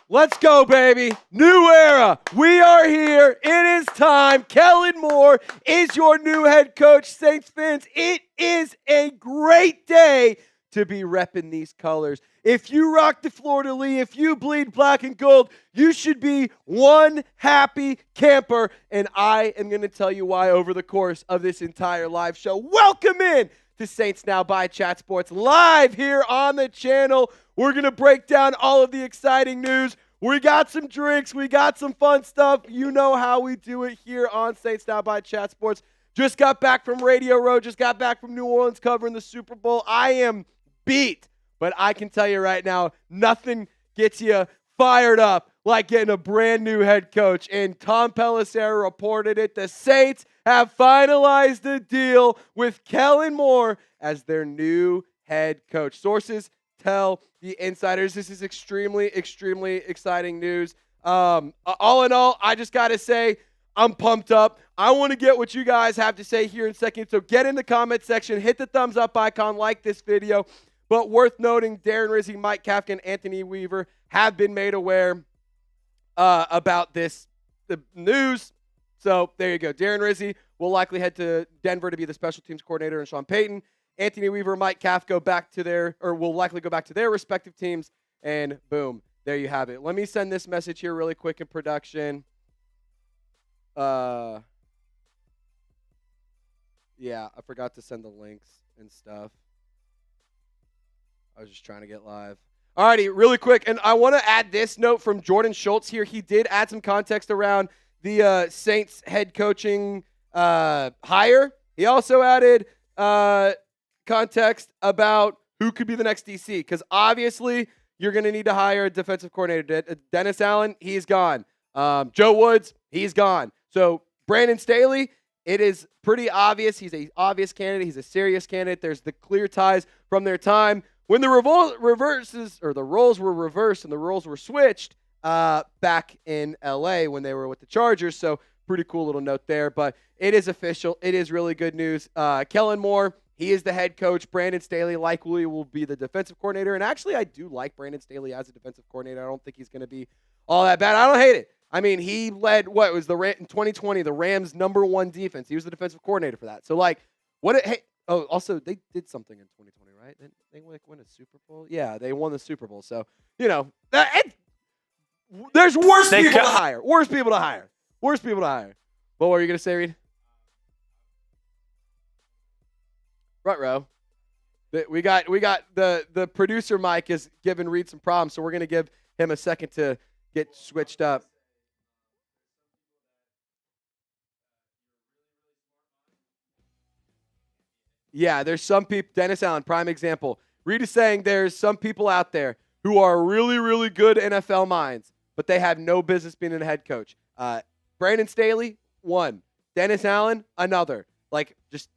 Let's go, baby. New era. We are here. It is time. Kellen Moore is your new head coach. Saints fans, it is a great day to be repping these colors. If you rock the fleur-de-lis, if you bleed black and gold, you should be one happy camper. And I am going to tell you why over the course of this entire live show. Welcome in to Saints Now by Chat Sports live here on the channel. We're going to break down all of the exciting news. We got some drinks. We got some fun stuff. You know how we do it here on Saints Now by Chat Sports. Just got back from Radio Row. Just got back from New Orleans covering the Super Bowl. I am beat, but I can tell you right now, nothing gets you fired up like getting a brand new head coach. And Tom Pelissero reported it. The Saints have finalized the deal with Kellen Moore as their new head coach. Sources tell the insiders this is extremely, extremely exciting news. All in all, I just got to say, I'm pumped up. I want to get what you guys have to say here in a second. So get in the comment section, hit the thumbs up icon, like this video. But worth noting, Darren Rizzi, Mike Kafka, and Anthony Weaver have been made aware about the news. So there you go. Darren Rizzi will likely head to Denver to be the special teams coordinator, and Sean Payton. Anthony Weaver, Mike Kafka will likely go back to their respective teams, and boom, there you have it. Let me send this message here really quick in production. Yeah, I forgot to send the links and stuff. I was just trying to get live. Alrighty, really quick, and I want to add this note from Jordan Schultz here. He did add some context around the Saints head coaching hire. He also added context about who could be the next DC, because obviously you're going to need to hire a defensive coordinator. Dennis Allen, he's gone. Joe Woods, he's gone. So Brandon Staley, it is pretty obvious. He's an obvious candidate. He's a serious candidate. There's the clear ties from their time when the roles were reversed and the roles were switched back in LA when they were with the Chargers. So pretty cool little note there. But it is official. It is really good news. Kellen Moore, he is the head coach. Brandon Staley likely will be the defensive coordinator. And actually, I do like Brandon Staley as a defensive coordinator. I don't think he's going to be all that bad. I don't hate it. I mean, he led in 2020, the Rams' #1 defense. He was the defensive coordinator for that. So, also, they did something in 2020, right? They win a Super Bowl? Yeah, they won the Super Bowl. So, there's worse people to hire. Worse people to hire. What were you going to say, Reed? Right, row. We got the producer Mike is giving Reed some problems, so we're going to give him a second to get switched up. Yeah, there's some people, Dennis Allen, prime example. Reed is saying there's some people out there who are really, really good NFL minds, but they have no business being a head coach. Brandon Staley, one. Dennis Allen, another. Just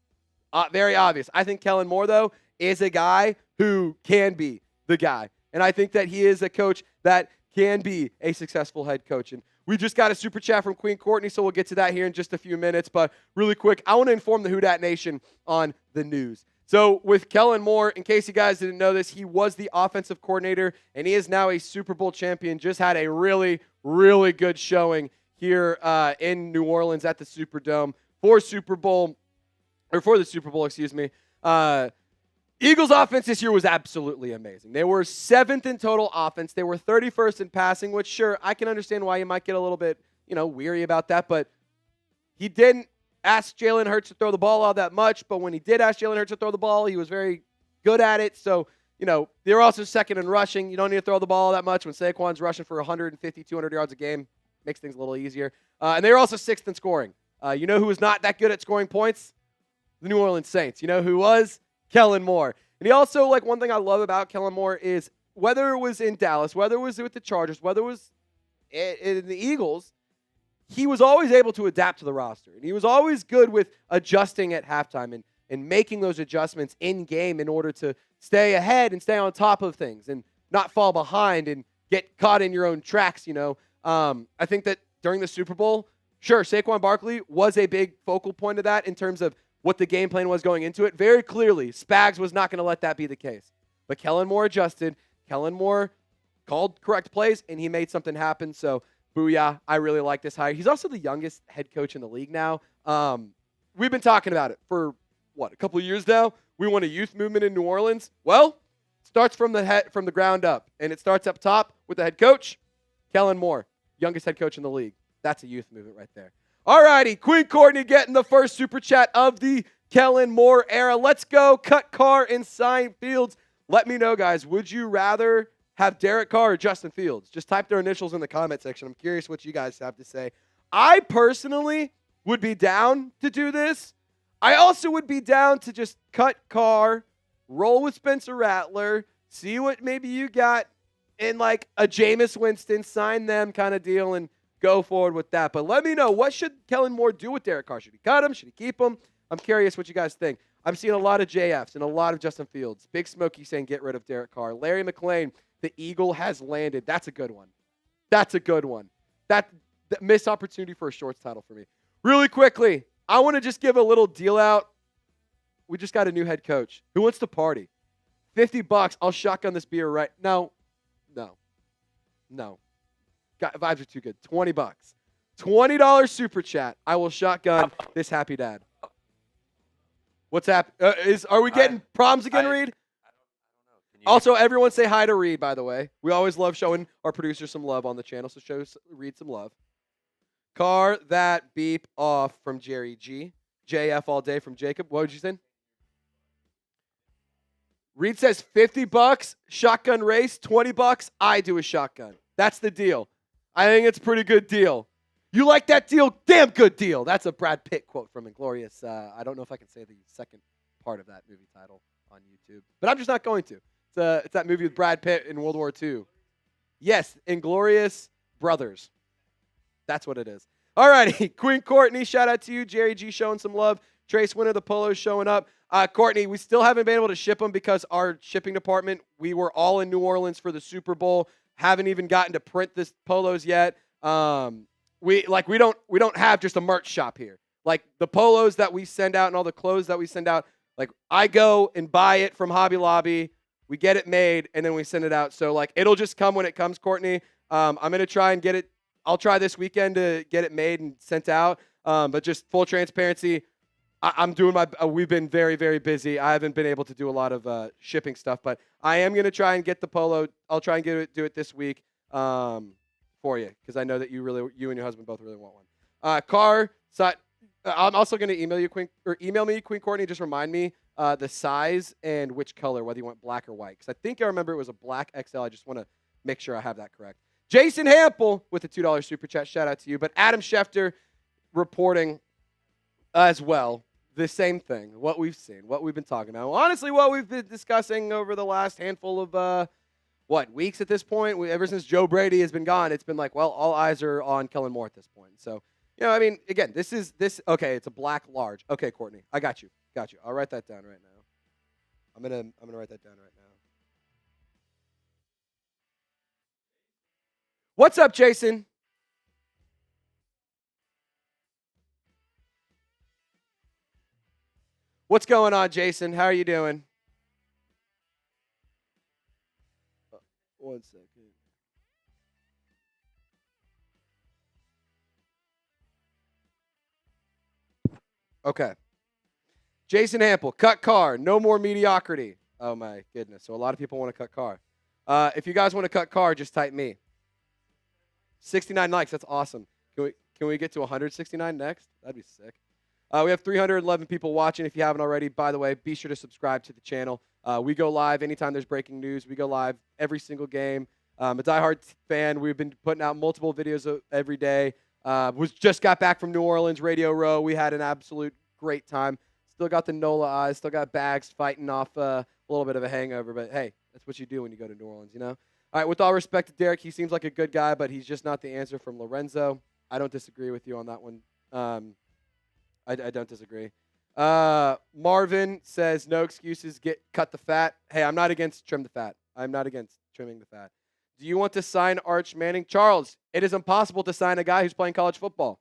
very obvious. I think Kellen Moore, though, is a guy who can be the guy. And I think that he is a coach that can be a successful head coach. And we just got a super chat from Queen Courtney, so we'll get to that here in just a few minutes. But really quick, I want to inform the Who Dat Nation on the news. So with Kellen Moore, in case you guys didn't know this, he was the offensive coordinator, and he is now a Super Bowl champion. Just had a really, really good showing here in New Orleans at the Superdome for the Super Bowl, excuse me. Eagles offense this year was absolutely amazing. They were 7th in total offense. They were 31st in passing, which, sure, I can understand why you might get a little bit, weary about that. But he didn't ask Jalen Hurts to throw the ball all that much. But when he did ask Jalen Hurts to throw the ball, he was very good at it. So, they're also 2nd in rushing. You don't need to throw the ball all that much when Saquon's rushing for 150, 200 yards a game. Makes things a little easier. And they were also 6th in scoring. You know who was not that good at scoring points? The New Orleans Saints. You know who was? Kellen Moore. And he also, one thing I love about Kellen Moore is whether it was in Dallas, whether it was with the Chargers, whether it was in the Eagles, he was always able to adapt to the roster. And he was always good with adjusting at halftime and making those adjustments in game in order to stay ahead and stay on top of things and not fall behind and get caught in your own tracks, I think that during the Super Bowl, sure, Saquon Barkley was a big focal point of that in terms of what the game plan was going into it. Very clearly, Spags was not going to let that be the case. But Kellen Moore adjusted. Kellen Moore called correct plays, and he made something happen. So, booyah. I really like this hire. He's also the youngest head coach in the league now. We've been talking about it for, a couple of years now. We want a youth movement in New Orleans. Well, it starts from the ground up, and it starts up top with the head coach, Kellen Moore, youngest head coach in the league. That's a youth movement right there. All righty, Queen Courtney getting the first super chat of the Kellen Moore era. Let's go. Cut Carr and sign Fields. Let me know, guys. Would you rather have Derek Carr or Justin Fields? Just type their initials in the comment section. I'm curious what you guys have to say. I personally would be down to do this. I also would be down to just cut Carr, roll with Spencer Rattler, see what maybe you got in like a Jameis Winston, sign them kind of deal, and go forward with that. But let me know, what should Kellen Moore do with Derek Carr? Should he cut him? Should he keep him? I'm curious what you guys think. I'm seeing a lot of JFs and a lot of Justin Fields. Big Smokey saying get rid of Derek Carr. Larry McLean, the Eagle has landed. That's a good one. That's a good one. That missed opportunity for a shorts title for me. Really quickly, I want to just give a little deal out. We just got a new head coach. Who wants to party? $50. I'll shotgun this beer right. No. Vibes are too good. $20. $20 super chat. I will shotgun this happy dad. What's happening? Are we getting problems again, Reed? I don't know. Also, everyone say hi to Reed, by the way. We always love showing our producers some love on the channel, so show Reed some love. Carr, that beep off from Jerry G. JF all day from Jacob. What would you say? Reed says $50, shotgun race, $20, I do a shotgun. That's the deal. I think it's a pretty good deal. You like that deal? Damn good deal. That's a Brad Pitt quote from Inglourious. I don't know if I can say the second part of that movie title on YouTube, but I'm just not going to. It's that movie with Brad Pitt in World War II. Yes, Inglourious Brothers. That's what it is. All righty, Queen Courtney, shout out to you. Jerry G showing some love. Trace Winner, the polos showing up. Courtney, we still haven't been able to ship them because our shipping department, we were all in New Orleans for the Super Bowl. Haven't even gotten to print this polos yet. We don't have just a merch shop here. Like the polos that we send out and all the clothes that we send out, like I go and buy it from Hobby Lobby, we get it made, and then we send it out. So like it'll just come when it comes, Courtney. I'm gonna try and get it. I'll try this weekend to get it made and sent out. But just full transparency, I'm doing my. We've been very, very busy. I haven't been able to do a lot of shipping stuff, but I am gonna try and get the polo. I'll try and do it this week. For you, because I know that you and your husband both really want one. Carr, I'm also going to email me, Queen Courtney. Just remind me the size and which color, whether you want black or white. Because I think I remember it was a black XL. I just want to make sure I have that correct. Jason Hampel with a $2 super chat. Shout out to you. But Adam Schefter reporting as well the same thing. What we've seen, what we've been talking about. Well, honestly, what we've been discussing over the last handful of weeks at this point? Ever since Joe Brady has been gone, it's been like, well, all eyes are on Kellen Moore at this point. So, I mean, again, this. Okay, it's a black large. Okay, Courtney, I got you. I'll write that down right now. I'm gonna write that down right now. What's up, Jason? What's going on, Jason? How are you doing? 1 second. Okay. Jason Hampel, cut Carr. No more mediocrity. Oh, my goodness. So a lot of people want to cut Carr. If you guys want to cut Carr, just type me. 69 likes. That's awesome. Can we get to 169 next? That'd be sick. We have 311 people watching. If you haven't already, by the way, be sure to subscribe to the channel. We go live anytime there's breaking news. We go live every single game. I'm a diehard fan. We've been putting out multiple videos every day. Just got back from New Orleans, Radio Row. We had an absolute great time. Still got the NOLA eyes. Still got bags fighting off a little bit of a hangover. But, hey, that's what you do when you go to New Orleans, you know? All right, with all respect to Derek, he seems like a good guy, but he's just not the answer from Lorenzo. I don't disagree with you on that one. I don't disagree. Marvin says, no excuses, cut the fat. Hey, I'm not against trim the fat. I'm not against trimming the fat. Do you want to sign Arch Manning? Charles, it is impossible to sign a guy who's playing college football.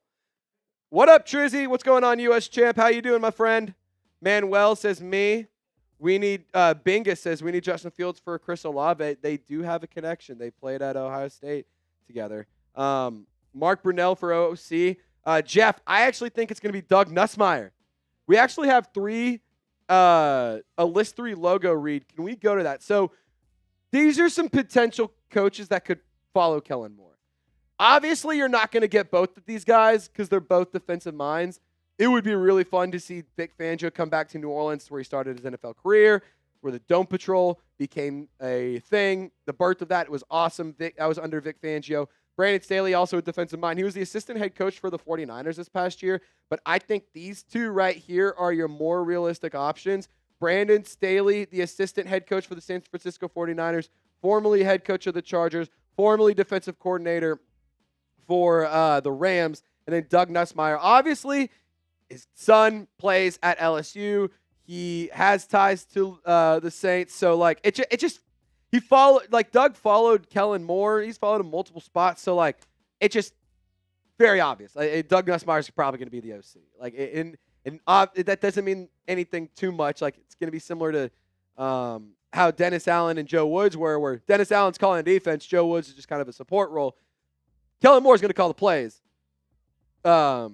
What up, Trizzy? What's going on, U.S. champ? How you doing, my friend? Manuel says me. We need Binga says we need Justin Fields for Chris Olave. They do have a connection. They played at Ohio State together. Mark Brunell for OC. Jeff, I actually think it's going to be Doug Nussmeier. We actually have a list 3 logo read. Can we go to that? So these are some potential coaches that could follow Kellen Moore. Obviously, you're not going to get both of these guys because they're both defensive minds. It would be really fun to see Vic Fangio come back to New Orleans where he started his NFL career, where the Dome Patrol became a thing. The birth of that was awesome. That was under Vic Fangio. Brandon Staley, also a defensive mind. He was the assistant head coach for the 49ers this past year. But I think these two right here are your more realistic options. Brandon Staley, the assistant head coach for the San Francisco 49ers, formerly head coach of the Chargers, formerly defensive coordinator for the Rams, and then Doug Nussmeier. Obviously, his son plays at LSU. He has ties to the Saints. So, like, he followed, like, Doug followed Kellen Moore. He's followed him multiple spots. So, like, it's just very obvious. Doug Nussmeier is probably going to be the OC. Like, that doesn't mean anything too much. Like, it's going to be similar to how Dennis Allen and Joe Woods were, where Dennis Allen's calling defense. Joe Woods is just kind of a support role. Kellen Moore is going to call the plays. Doug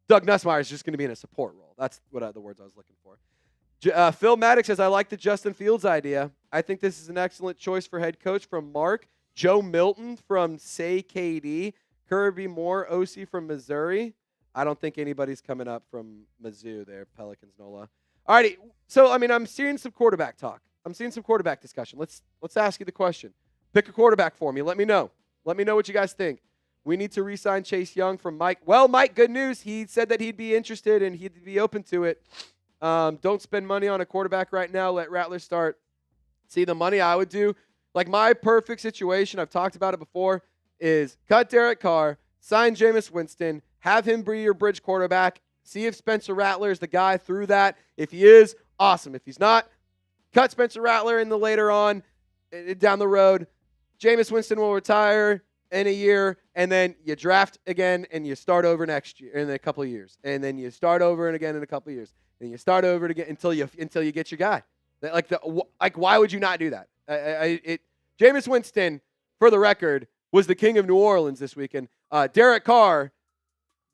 Nussmeier is just going to be in a support role. That's what the words I was looking for. Phil Maddox says, I like the Justin Fields idea. I think this is an excellent choice for head coach from Mark. Joe Milton from Say KD. Kirby Moore, OC from Missouri. I don't think anybody's coming up from Mizzou there, Pelicans NOLA. All righty. So, I mean, I'm seeing some quarterback talk. I'm seeing some quarterback discussion. Let's ask you the question. Pick a quarterback for me. Let me know. Let me know what you guys think. We need to re-sign Chase Young from Mike. Well, Mike, good news. He said that he'd be interested and he'd be open to it. Don't spend money on a quarterback right now. Let Rattler start. See, the money I would do, like my perfect situation, I've talked about it before, is cut Derek Carr, sign Jameis Winston, have him be your bridge quarterback, see if Spencer Rattler is the guy through that. If he is, awesome. If he's not, cut Spencer Rattler in the later on, down the road. Jameis Winston will retire in a year, and then you draft again, and you start over next year in a couple of years, and then you start over and again in a couple of years, and you start over again until you get your guy. Like why would you not do that? Jameis Winston, for the record, was the king of New Orleans this weekend. Derek Carr,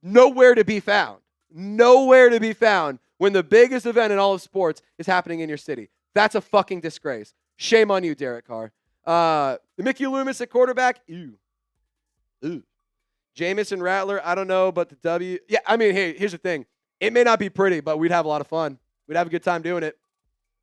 nowhere to be found. Nowhere to be found when the biggest event in all of sports is happening in your city. That's a fucking disgrace. Shame on you, Derek Carr. Mickey Loomis at quarterback. Ew. Jameis and Rattler, I don't know, but the W. Yeah, I mean, hey, here's the thing. It may not be pretty, but we'd have a lot of fun. We'd have a good time doing it.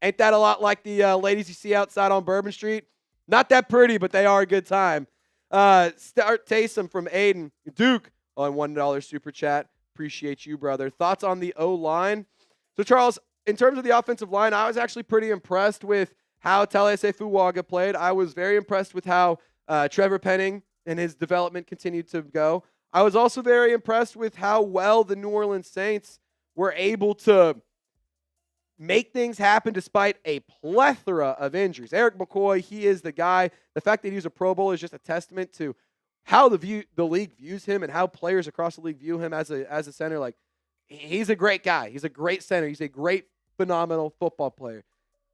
Ain't that a lot like the ladies you see outside on Bourbon Street? Not that pretty, but they are a good time. Start Taysom from Aiden. Duke on $1 super chat. Appreciate you, brother. Thoughts on the O-line? So, Charles, in terms of the offensive line, I was actually pretty impressed with how Talese Fuwaga played. I was very impressed with how Trevor Penning and his development continued to go. I was also very impressed with how well the New Orleans Saints were able to make things happen despite a plethora of injuries. Eric McCoy, he is the guy. The fact that he's a Pro Bowl is just a testament to how the league views him and how players across the league view him as a center. Like, he's a great guy. He's a great center. He's a great, phenomenal football player.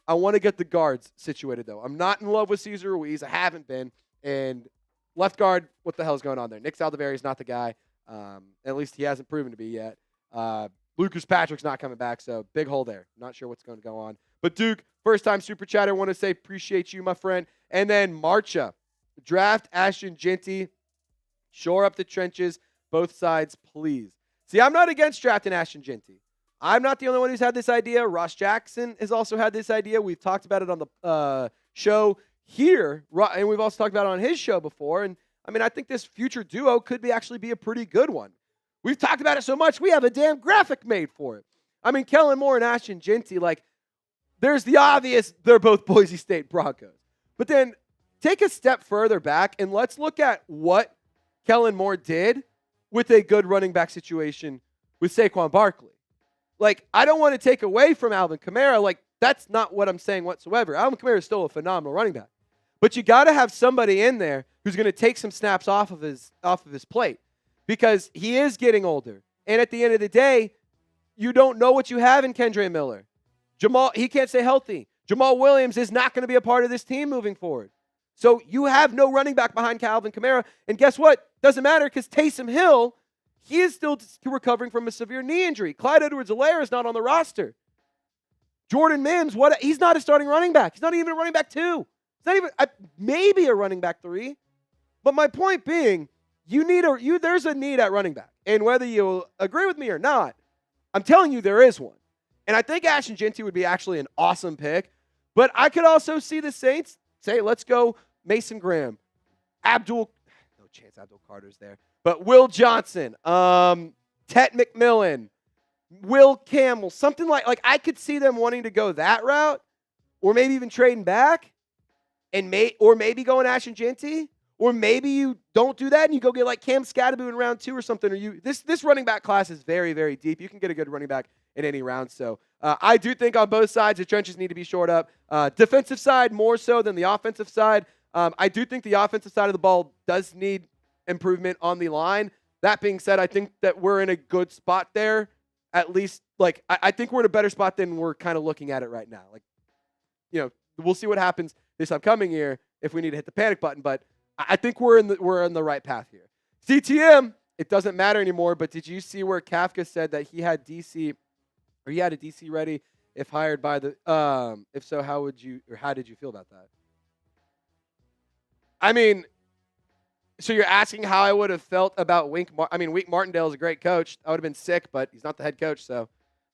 I want to get the guards situated, though. I'm not in love with Cesar Ruiz. I haven't been. And left guard, what the hell is going on there? Nick Saldiveri is not the guy. At least he hasn't proven to be yet. Lucas Patrick's not coming back, so big hole there. Not sure what's going to go on. But Duke, first-time super chatter, want to say appreciate you, my friend. And then Marcha, draft Ashton Jeanty, shore up the trenches, both sides, please. See, I'm not against drafting Ashton Jeanty. I'm not the only one who's had this idea. Ross Jackson has also had this idea. We've talked about it on the show here, and we've also talked about it on his show before. And, I mean, I think this future duo could actually be a pretty good one. We've talked about it so much, we have a damn graphic made for it. I mean, Kellen Moore and Ashton Jeanty, like, there's the obvious, they're both Boise State Broncos. But then take a step further back, and let's look at what Kellen Moore did with a good running back situation with Saquon Barkley. Like, I don't want to take away from Alvin Kamara. Like, that's not what I'm saying whatsoever. Alvin Kamara is still a phenomenal running back. But you got to have somebody in there who's going to take some snaps off of his plate because he is getting older. And at the end of the day, you don't know what you have in Kendre Miller. He can't stay healthy. Jamal Williams is not going to be a part of this team moving forward. So you have no running back behind Calvin Kamara. And guess what? Doesn't matter because Taysom Hill, he is still recovering from a severe knee injury. Clyde Edwards-Helaire is not on the roster. Jordan Mims, he's not a starting running back. He's not even a running back 2. He's not even maybe a running back 3. But my point being, there's a need at running back. And whether you agree with me or not, I'm telling you there is one. And I think Ashton Jeanty would be actually an awesome pick. But I could also see the Saints say, let's go Mason Graham, no chance Abdul Carter's there, but Will Johnson, Tet McMillan, Will Campbell, something like I could see them wanting to go that route, or maybe even trading back, or maybe going Ashton Jeanty, or maybe you don't do that and you go get like Cam Scatterbo in round 2 or something. Or this running back class is very, very deep. You can get a good running back in any round. So I do think on both sides the trenches need to be shored up. Defensive side more so than the offensive side. I do think the offensive side of the ball does need improvement on the line. That being said, I think that we're in a good spot there. At least, I think we're in a better spot than we're kind of looking at it right now. We'll see what happens this upcoming year if we need to hit the panic button. But I think we're in the right path here. CTM, it doesn't matter anymore. But did you see where Kafka said that he had a DC ready if hired by the? If so, how did you feel about that? I mean, so you're asking how I would have felt about Wink Martindale is a great coach. I would have been sick, but he's not the head coach. So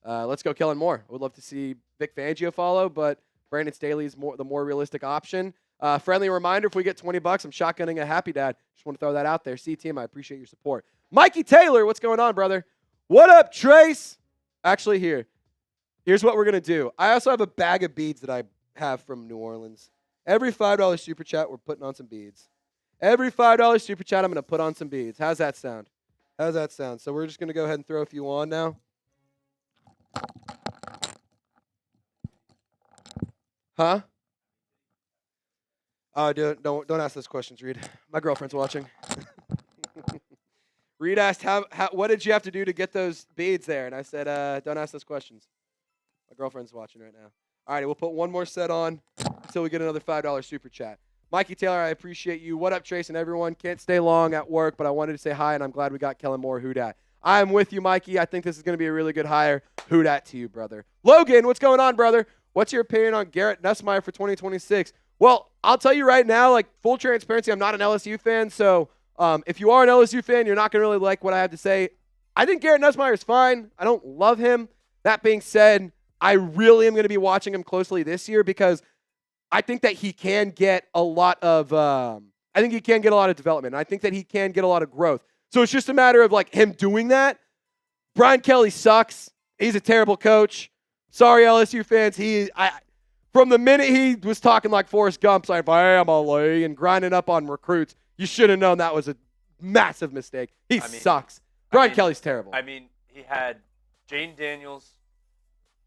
let's go Kellen Moore. I would love to see Vic Fangio follow, but Brandon Staley is the more realistic option. Friendly reminder, if we get $20, I'm shotgunning a Happy Dad. Just want to throw that out there. CTM, I appreciate your support. Mikey Taylor, what's going on, brother? What up, Trace? Actually, here's what we're going to do. I also have a bag of beads that I have from New Orleans. Every $5 super chat, we're putting on some beads. Every $5 super chat, I'm going to put on some beads. How's that sound? So we're just going to go ahead and throw a few on now. Huh? Oh, dude, don't ask those questions, Reed. My girlfriend's watching. Reed asked, what did you have to do to get those beads there? And I said, don't ask those questions. My girlfriend's watching right now. All right, we'll put one more set on until we get another $5 super chat. Mikey Taylor, I appreciate you. What up, Trace and everyone? Can't stay long at work, but I wanted to say hi, and I'm glad we got Kellen Moore. Who dat? I am with you, Mikey. I think this is going to be a really good hire. Who dat to you, brother? Logan, what's going on, brother? What's your opinion on Garrett Nussmeier for 2026? Well, I'll tell you right now, full transparency, I'm not an LSU fan, so if you are an LSU fan, you're not going to really like what I have to say. I think Garrett Nussmeier is fine. I don't love him. That being said, I really am going to be watching him closely this year because I think that he can get a lot of development. I think that he can get a lot of growth. So it's just a matter of him doing that. Brian Kelly sucks. He's a terrible coach. Sorry, LSU fans. From the minute he was talking like Forrest Gump, family, and grinding up on recruits, you should have known that was a massive mistake. He sucks. Brian Kelly's terrible. He had Jaden Daniels,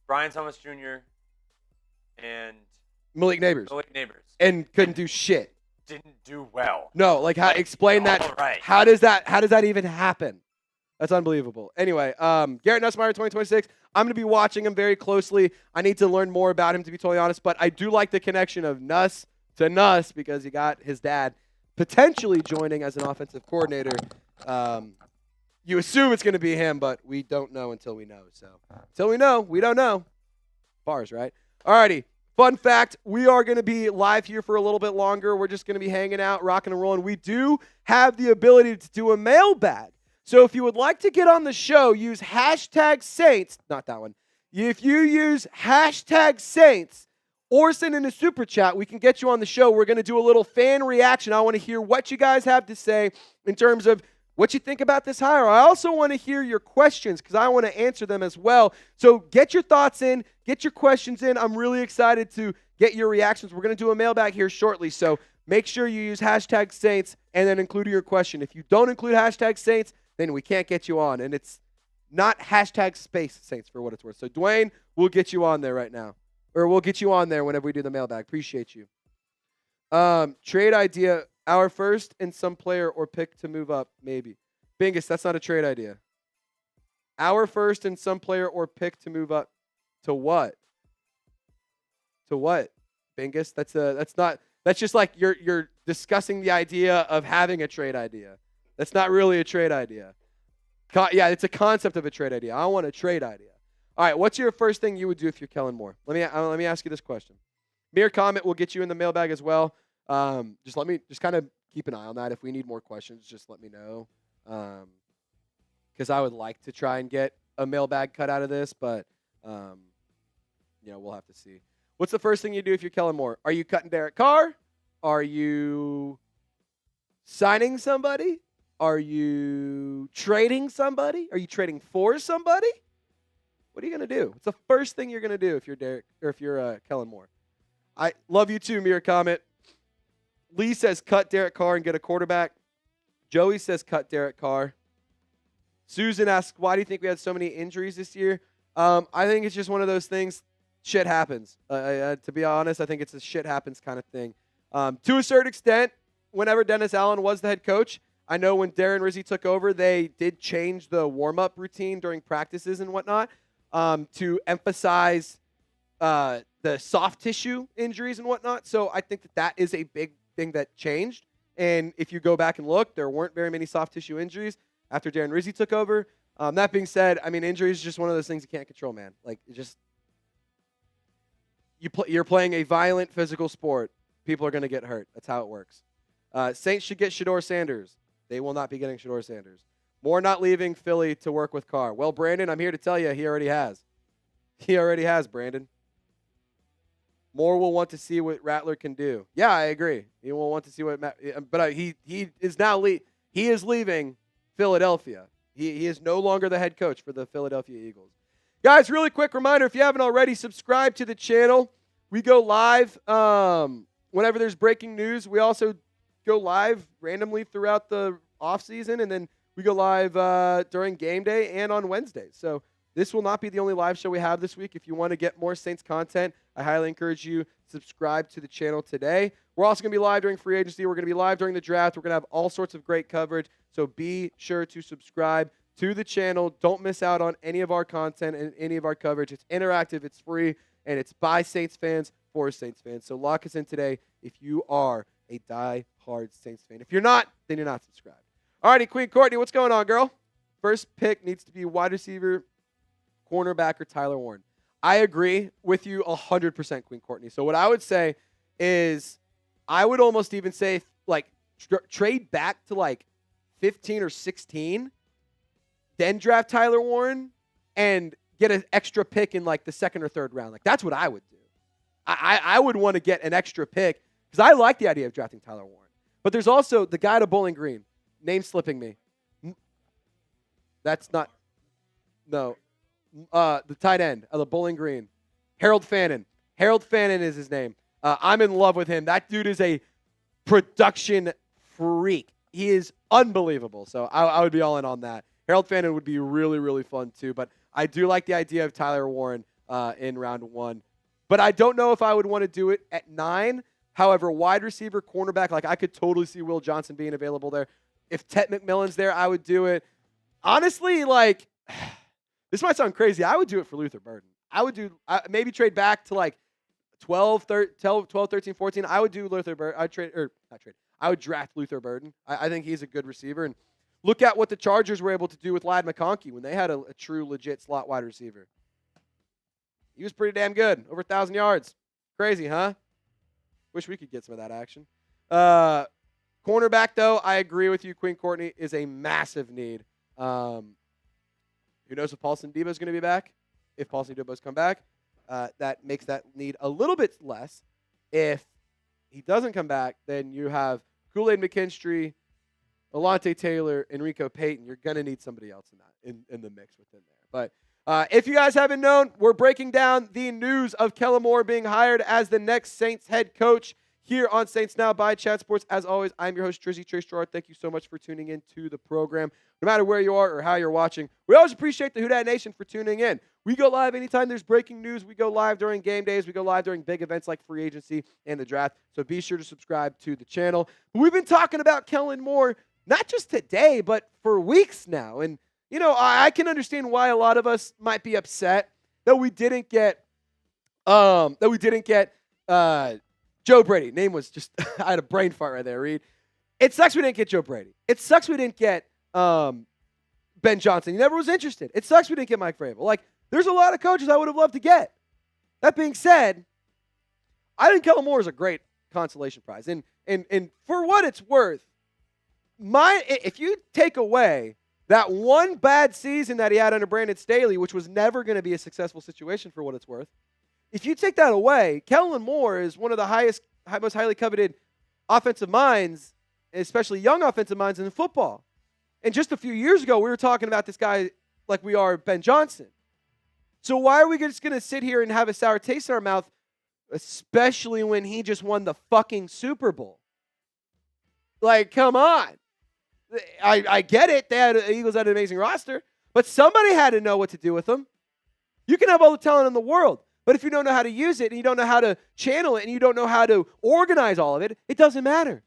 Brian Thomas Jr., and Malik Neighbors. And couldn't do shit. Didn't do well. No, explain that. Right. How does that even happen? That's unbelievable. Anyway, Garrett Nussmeier 2026. I'm going to be watching him very closely. I need to learn more about him, to be totally honest, but I do like the connection of Nuss to Nuss because he got his dad potentially joining as an offensive coordinator. You assume it's going to be him, but we don't know until we know. So until we know, we don't know. Bars, right? Alrighty. Fun fact, we are going to be live here for a little bit longer. We're just going to be hanging out, rocking and rolling. We do have the ability to do a mailbag. So if you would like to get on the show, use hashtag Saints. Not that one. If you use hashtag Saints or send in a super chat, we can get you on the show. We're going to do a little fan reaction. I want to hear what you guys have to say in terms of what you think about this hire. I also want to hear your questions because I want to answer them as well. So get your thoughts in, get your questions in. I'm really excited to get your reactions. We're going to do a mailbag here shortly. So make sure you use hashtag Saints and then include your question. If you don't include hashtag Saints, then we can't get you on. And it's not hashtag space Saints for what it's worth. So Dwayne, we'll get you on there right now. Or we'll get you on there whenever we do the mailbag. Appreciate you. Trade idea. Our first and some player or pick to move up, maybe. Bingus, that's not a trade idea. Our first and some player or pick to move up to what? To what? Bingus? That's just like you're discussing the idea of having a trade idea. That's not really a trade idea. Yeah, it's a concept of a trade idea. I want a trade idea. All right, what's your first thing you would do if you're Kellen Moore? Let me ask you this question. Mere comment will get you in the mailbag as well. Just kind of keep an eye on that. If we need more questions, just let me know. Because I would like to try and get a mailbag cut out of this, but we'll have to see. What's the first thing you do if you're Kellen Moore? Are you cutting Derek Carr? Are you signing somebody? Are you trading somebody? Are you trading for somebody? What are you going to do? What's the first thing you're going to do if you're Kellen Moore? I love you too, Mere comment. Lee says cut Derek Carr and get a quarterback. Joey says cut Derek Carr. Susan asks, why do you think we had so many injuries this year? I think it's just one of those things. Shit happens. To be honest, I think it's a shit happens kind of thing. To a certain extent, whenever Dennis Allen was the head coach, I know when Darren Rizzi took over, they did change the warm-up routine during practices and whatnot to emphasize the soft tissue injuries and whatnot. So I think that is a big thing that changed. And if you go back and look, there weren't very many soft tissue injuries after Darren Rizzi took over. That being said, I mean, injuries is just one of those things you can't control, man. Like, you're playing a violent physical sport. People are going to get hurt. That's how it works. Saints should get Shedeur Sanders. They will not be getting Shedeur Sanders. Moore not leaving Philly to work with Carr. Well, Brandon, I'm here to tell you he already has. He already has, Brandon. Moore will want to see what Rattler can do. Yeah, I agree. He will want to see what but he is now he is leaving Philadelphia. He is no longer the head coach for the Philadelphia Eagles. Guys, really quick reminder, if you haven't already, subscribe to the channel. We go live whenever there's breaking news. We also go live randomly throughout the offseason, and then we go live during game day and on Wednesdays. So this will not be the only live show we have this week. If you want to get more Saints content, I highly encourage you subscribe to the channel today. We're also going to be live during free agency. We're going to be live during the draft. We're going to have all sorts of great coverage. So be sure to subscribe to the channel. Don't miss out on any of our content and any of our coverage. It's interactive, it's free, and it's by Saints fans for Saints fans. So lock us in today if you are a die-hard Saints fan. If you're not, then you're not subscribed. All righty, Queen Courtney, what's going on, girl? First pick needs to be wide receiver, cornerback, or Tyler Warren. I agree with you 100%, Queen Courtney. So what I would say is I would almost even say, like, trade back to, like, 15 or 16, then draft Tyler Warren and get an extra pick in, like, the second or third round. Like, that's what I would do. I would want to get an extra pick because I like the idea of drafting Tyler Warren. But there's also the guy to Bowling Green. Name slipping me. That's not – no. The tight end of the Bowling Green. Harold Fannin. Harold Fannin is his name. I'm in love with him. That dude is a production freak. He is unbelievable. So I would be all in on that. Harold Fannin would be really, really fun too. But I do like the idea of Tyler Warren in round 1. But I don't know if I would want to do it at 9. However, wide receiver, cornerback, like I could totally see Will Johnson being available there. If Tet McMillan's there, I would do it. Honestly, like, this might sound crazy. I would do it for Luther Burden. I would do maybe trade back to like 12, 13, 14. I would do Luther Burden. I would draft Luther Burden. I think he's a good receiver. And look at what the Chargers were able to do with Ladd McConkey when they had a true, legit slot wide receiver. He was pretty damn good. Over 1,000 yards. Crazy, huh? Wish we could get some of that action. Cornerback, though, I agree with you. Queen Courtney is a massive need. Who knows if Paulson Debo is going to be back? If Paulson Debo's come back, that makes that need a little bit less. If he doesn't come back, then you have Kool-Aid McKinstry, Alontae Taylor, Enrico Payton. You're going to need somebody else in the mix within there. But if you guys haven't known, we're breaking down the news of Kellen Moore being hired as the next Saints head coach here on Saints Now by Chat Sports. As always, I'm your host, Trizzy Trace Girouard. Thank you so much for tuning in to the program. No matter where you are or how you're watching, we always appreciate the Who Dat Nation for tuning in. We go live anytime there's breaking news. We go live during game days. We go live during big events like free agency and the draft. So be sure to subscribe to the channel. We've been talking about Kellen Moore, not just today, but for weeks now. And, you know, I can understand why a lot of us might be upset that we didn't get Joe Brady. Name was just, I had a brain fart right there, Reed. It sucks we didn't get Joe Brady. It sucks we didn't get Ben Johnson. He never was interested. It sucks we didn't get Mike Vrabel. Like, there's a lot of coaches I would have loved to get. That being said, I think Kellen Moore is a great consolation prize. And for what it's worth, if you take away that one bad season that he had under Brandon Staley, which was never going to be a successful situation for what it's worth, if you take that away, Kellen Moore is one of the most highly coveted offensive minds, especially young offensive minds in football. And just a few years ago, we were talking about this guy like we are Ben Johnson. So why are we just going to sit here and have a sour taste in our mouth, especially when he just won the fucking Super Bowl? Like, come on. I get it. The Eagles had an amazing roster, but somebody had to know what to do with them. You can have all the talent in the world, but if you don't know how to use it and you don't know how to channel it and you don't know how to organize all of it, it doesn't matter.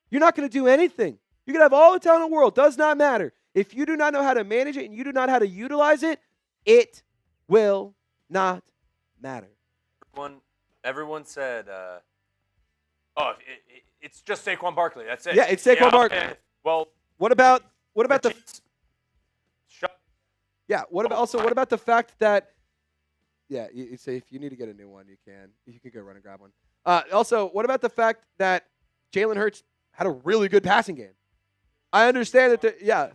You're not going to do anything. You can have all the talent in the world. Does not matter. If you do not know how to manage it and you do not know how to utilize it, it will not matter. Everyone said, it's just Saquon Barkley. That's it. Yeah, it's Saquon Barkley. Well, what about the? Yeah. What about the fact that? Yeah, you say if you need to get a new one, you can. You can go run and grab one. Also, what about the fact that Jalen Hurts had a really good passing game? I understand that.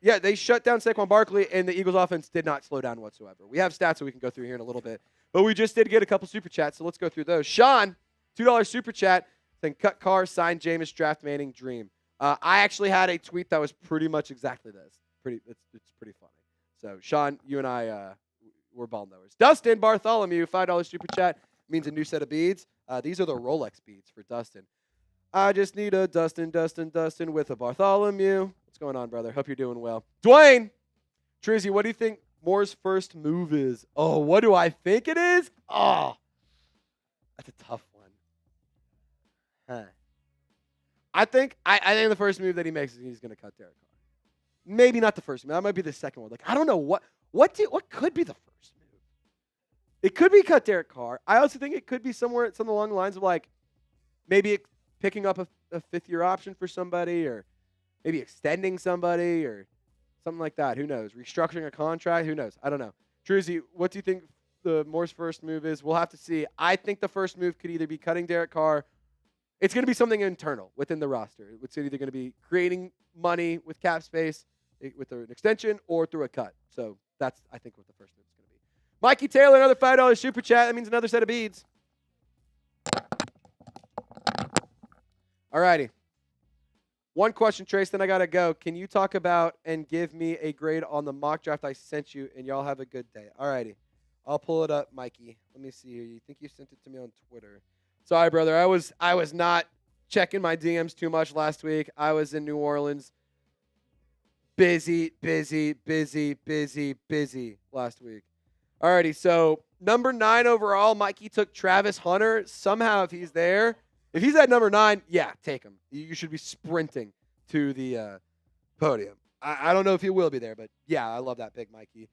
Yeah, they shut down Saquon Barkley, and the Eagles' offense did not slow down whatsoever. We have stats that we can go through here in a little bit, but we just did get a couple super chats, so let's go through those. Sean, $2 super chat, saying cut Carr, sign Jameis, draft Manning, dream. I actually had a tweet that was pretty much exactly this. It's pretty funny. So, Sean, you and I, we're ball knowers. Dustin Bartholomew, $5 super chat, means a new set of beads. These are the Rolex beads for Dustin. I just need a Dustin with a Bartholomew. What's going on, brother? Hope you're doing well. Dwayne, Trizzy, what do you think Moore's first move is? Oh, what do I think it is? Oh, that's a tough one. Huh. I think the first move that he makes is he's going to cut Derek Carr. Maybe not the first move. That might be the second one. Like, I don't know what could be the first move. It could be cut Derek Carr. I also think it could be something along the lines of like maybe picking up a fifth-year option for somebody, or maybe extending somebody, or something like that. Who knows? Restructuring a contract. Who knows? I don't know. Trizzy, what do you think the Moore's first move is? We'll have to see. I think the first move could either be cutting Derek Carr. It's going to be something internal within the roster. It's either going to be creating money with cap space with an extension or through a cut. So that's, I think, what the first move is going to be. Mikey Taylor, another $5 super chat. That means another set of beads. All righty. One question, Trace, then I got to go. Can you talk about and give me a grade on the mock draft I sent you, and y'all have a good day? All righty. I'll pull it up, Mikey. Let me see here. You think you sent it to me on Twitter? Sorry, brother. I was not checking my DMs too much last week. I was in New Orleans. Busy last week. All righty. So, number 9 overall, Mikey took Travis Hunter. Somehow, if he's there, if he's at number 9, yeah, take him. You should be sprinting to the podium. I don't know if he will be there, but yeah, I love that pick, Mikey.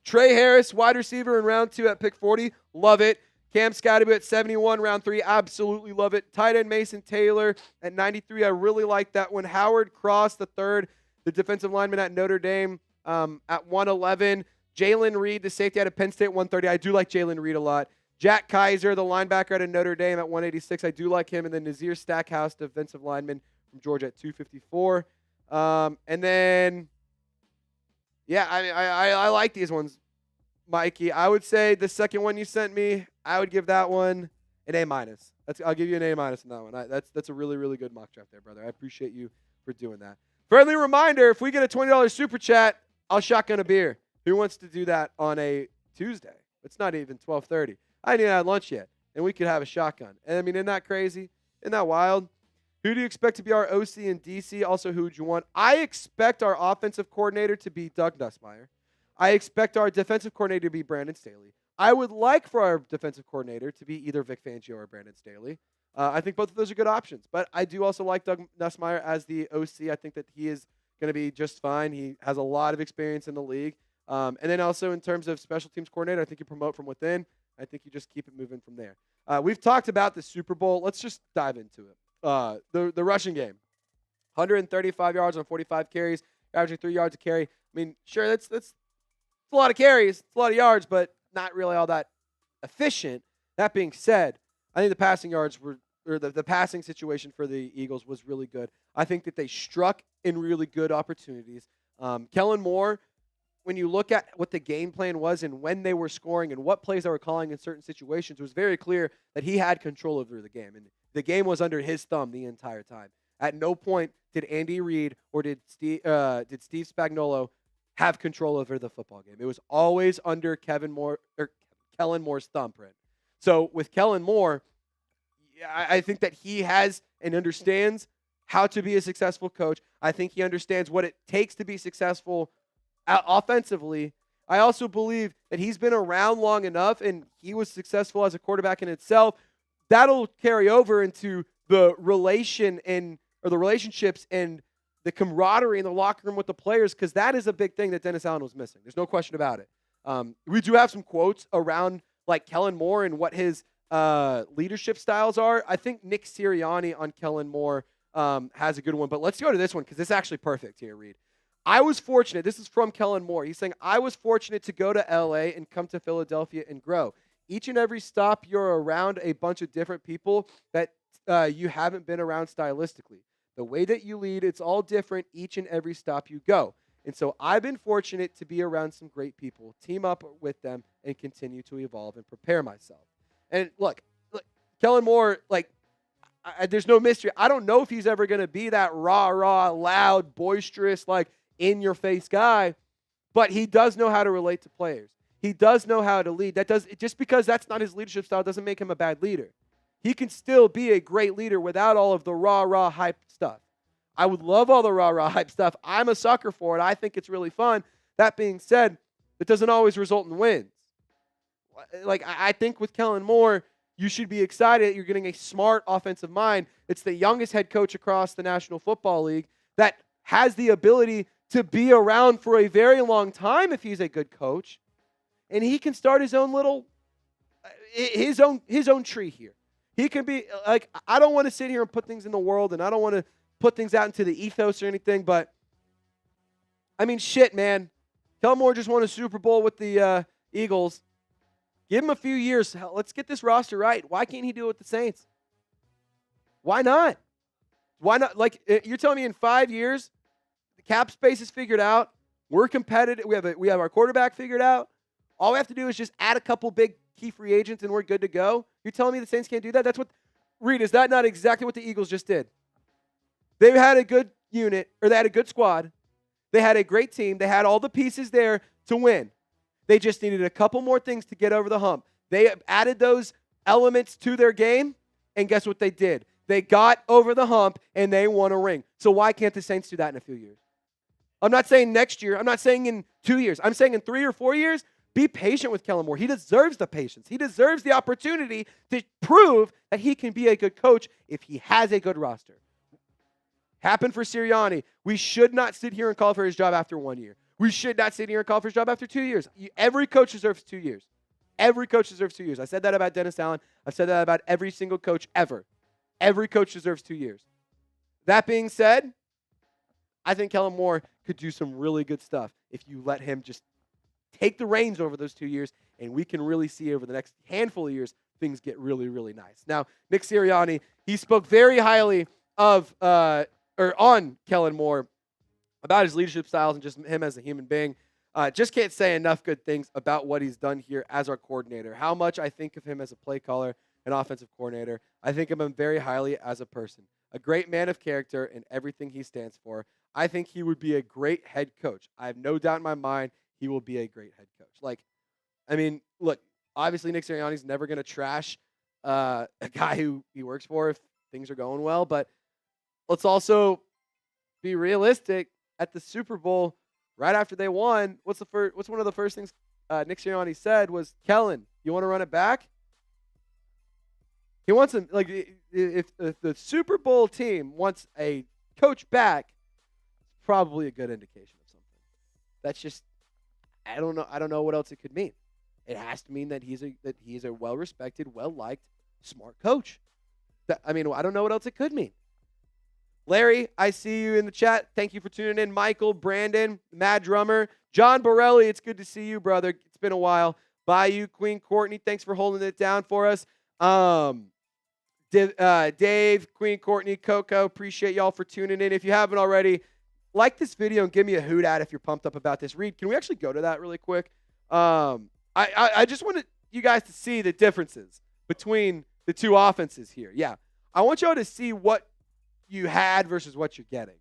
Trey Harris, wide receiver in round 2 at pick 40. Love it. Cam Scotty at 71, round 3. Absolutely love it. Tight end Mason Taylor at 93. I really like that one. Howard Cross, the third, the defensive lineman at Notre Dame at 111. Jalen Reed, the safety out of Penn State, 130. I do like Jalen Reed a lot. Jack Kaiser, the linebacker out of Notre Dame at 186. I do like him. And then Nazir Stackhouse, defensive lineman from Georgia at 254. And then, yeah, I like these ones, Mikey. I would say the second one you sent me, I would give that one an A-. I'll give you an A- on that one. That's a really, really good mock draft there, brother. I appreciate you for doing that. Friendly reminder, if we get a $20 super chat, I'll shotgun a beer. Who wants to do that on a Tuesday? It's not even 12:30. I didn't even have lunch yet, and we could have a shotgun. And, I mean, isn't that crazy? Isn't that wild? Who do you expect to be our OC in DC? Also, who would you want? I expect our offensive coordinator to be Doug Nussmeier. I expect our defensive coordinator to be Brandon Staley. I would like for our defensive coordinator to be either Vic Fangio or Brandon Staley. I think both of those are good options. But I do also like Doug Nussmeier as the OC. I think that he is going to be just fine. He has a lot of experience in the league. And then also in terms of special teams coordinator, I think you promote from within. I think you just keep it moving from there. We've talked about the Super Bowl. Let's just dive into it. The rushing game, 135 yards on 45 carries, averaging 3 yards a carry. I mean, sure, that's a lot of carries, it's a lot of yards, but not really all that efficient. That being said, I think the passing yards were, or the passing situation for the Eagles was really good. I think that they struck in really good opportunities. Kellen Moore, when you look at what the game plan was and when they were scoring and what plays they were calling in certain situations, it was very clear that he had control over the game. And the game was under his thumb the entire time. At no point did Andy Reid or did Steve Spagnuolo have control over the football game. It was always under Kellen Moore's thumbprint. So with Kellen Moore, I think that he has and understands how to be a successful coach. I think he understands what it takes to be successful offensively. I also believe that he's been around long enough and he was successful as a quarterback in itself. That'll carry over into the relationships and the camaraderie in the locker room with the players, because that is a big thing that Dennis Allen was missing. There's no question about it. We do have some quotes around like Kellen Moore and what his leadership styles are. I think Nick Sirianni on Kellen Moore has a good one, but let's go to this one because this is actually perfect here, Reed. I was fortunate. This is from Kellen Moore. He's saying, I was fortunate to go to LA and come to Philadelphia and grow. Each and every stop, you're around a bunch of different people that you haven't been around stylistically. The way that you lead, it's all different each and every stop you go. And so I've been fortunate to be around some great people, team up with them, and continue to evolve and prepare myself. And look Kellen Moore, there's no mystery. I don't know if he's ever going to be that rah, loud, boisterous, in-your-face guy, but he does know how to relate to players. He does know how to lead. Just because that's not his leadership style doesn't make him a bad leader. He can still be a great leader without all of the rah, hype stuff. I would love all the rah, hype stuff. I'm a sucker for it. I think it's really fun. That being said, it doesn't always result in wins. I think with Kellen Moore, you should be excited that you're getting a smart offensive mind. It's the youngest head coach across the National Football League that has the ability to be around for a very long time if he's a good coach. And he can start his own his own tree here. He can be I don't want to sit here and put things in the world, and I don't want to put things out into the ethos or anything, but I mean, shit, man. Kellen Moore just won a Super Bowl with the Eagles. Give him a few years. Hell, let's get this roster right. Why can't he do it with the Saints? Why not? Why not? You're telling me in 5 years, the cap space is figured out. We're competitive. We have our quarterback figured out. All we have to do is just add a couple big key free agents, and we're good to go. You're telling me the Saints can't do that? Reed, is that not exactly what the Eagles just did? They had a good unit, or they had a good squad. They had a great team. They had all the pieces there to win. They just needed a couple more things to get over the hump. They added those elements to their game, and guess what they did? They got over the hump, and they won a ring. So why can't the Saints do that in a few years? I'm not saying next year. I'm not saying in 2 years. I'm saying in 3 or 4 years, be patient with Kellen Moore. He deserves the patience. He deserves the opportunity to prove that he can be a good coach if he has a good roster. Happened for Sirianni. We should not sit here and call for his job after 1 year. We should not sit here and call for his job after 2 years. Every coach deserves 2 years. Every coach deserves 2 years. I said that about Dennis Allen. I've said that about every single coach ever. Every coach deserves 2 years. That being said, I think Kellen Moore could do some really good stuff if you let him just take the reins over those 2 years, and we can really see over the next handful of years things get really, really nice. Now, Nick Sirianni, he spoke very highly of on Kellen Moore about his leadership styles and just him as a human being. Just can't say enough good things about what he's done here as our coordinator. How much I think of him as a play caller and offensive coordinator. I think of him very highly as a person. A great man of character in everything he stands for. I think he would be a great head coach. I have no doubt in my mind he will be a great head coach. Look, obviously Nick Sirianni's never going to trash a guy who he works for if things are going well, but let's also be realistic. At the Super Bowl, right after they won, what's one of the first things Nick Sirianni said was, Kellen, you want to run it back? He wants him, if the Super Bowl team wants a coach back, it's probably a good indication of something. That's just, I don't know what else it could mean. it has to mean that he's a well-respected, well-liked, smart coach. I don't know what else it could mean. Larry, I see you in the chat. Thank you for tuning in. Michael, Brandon, Mad Drummer, John Borelli, it's good to see you, brother. It's been a while. Bayou, Queen Courtney, thanks for holding it down for us. Dave, Queen Courtney, Coco, appreciate y'all for tuning in. If you haven't already, like this video and give me a hoot at if you're pumped up about this. Reed, can we actually go to that really quick? I just wanted you guys to see the differences between the two offenses here. Yeah, I want y'all to see what you had versus what you're getting.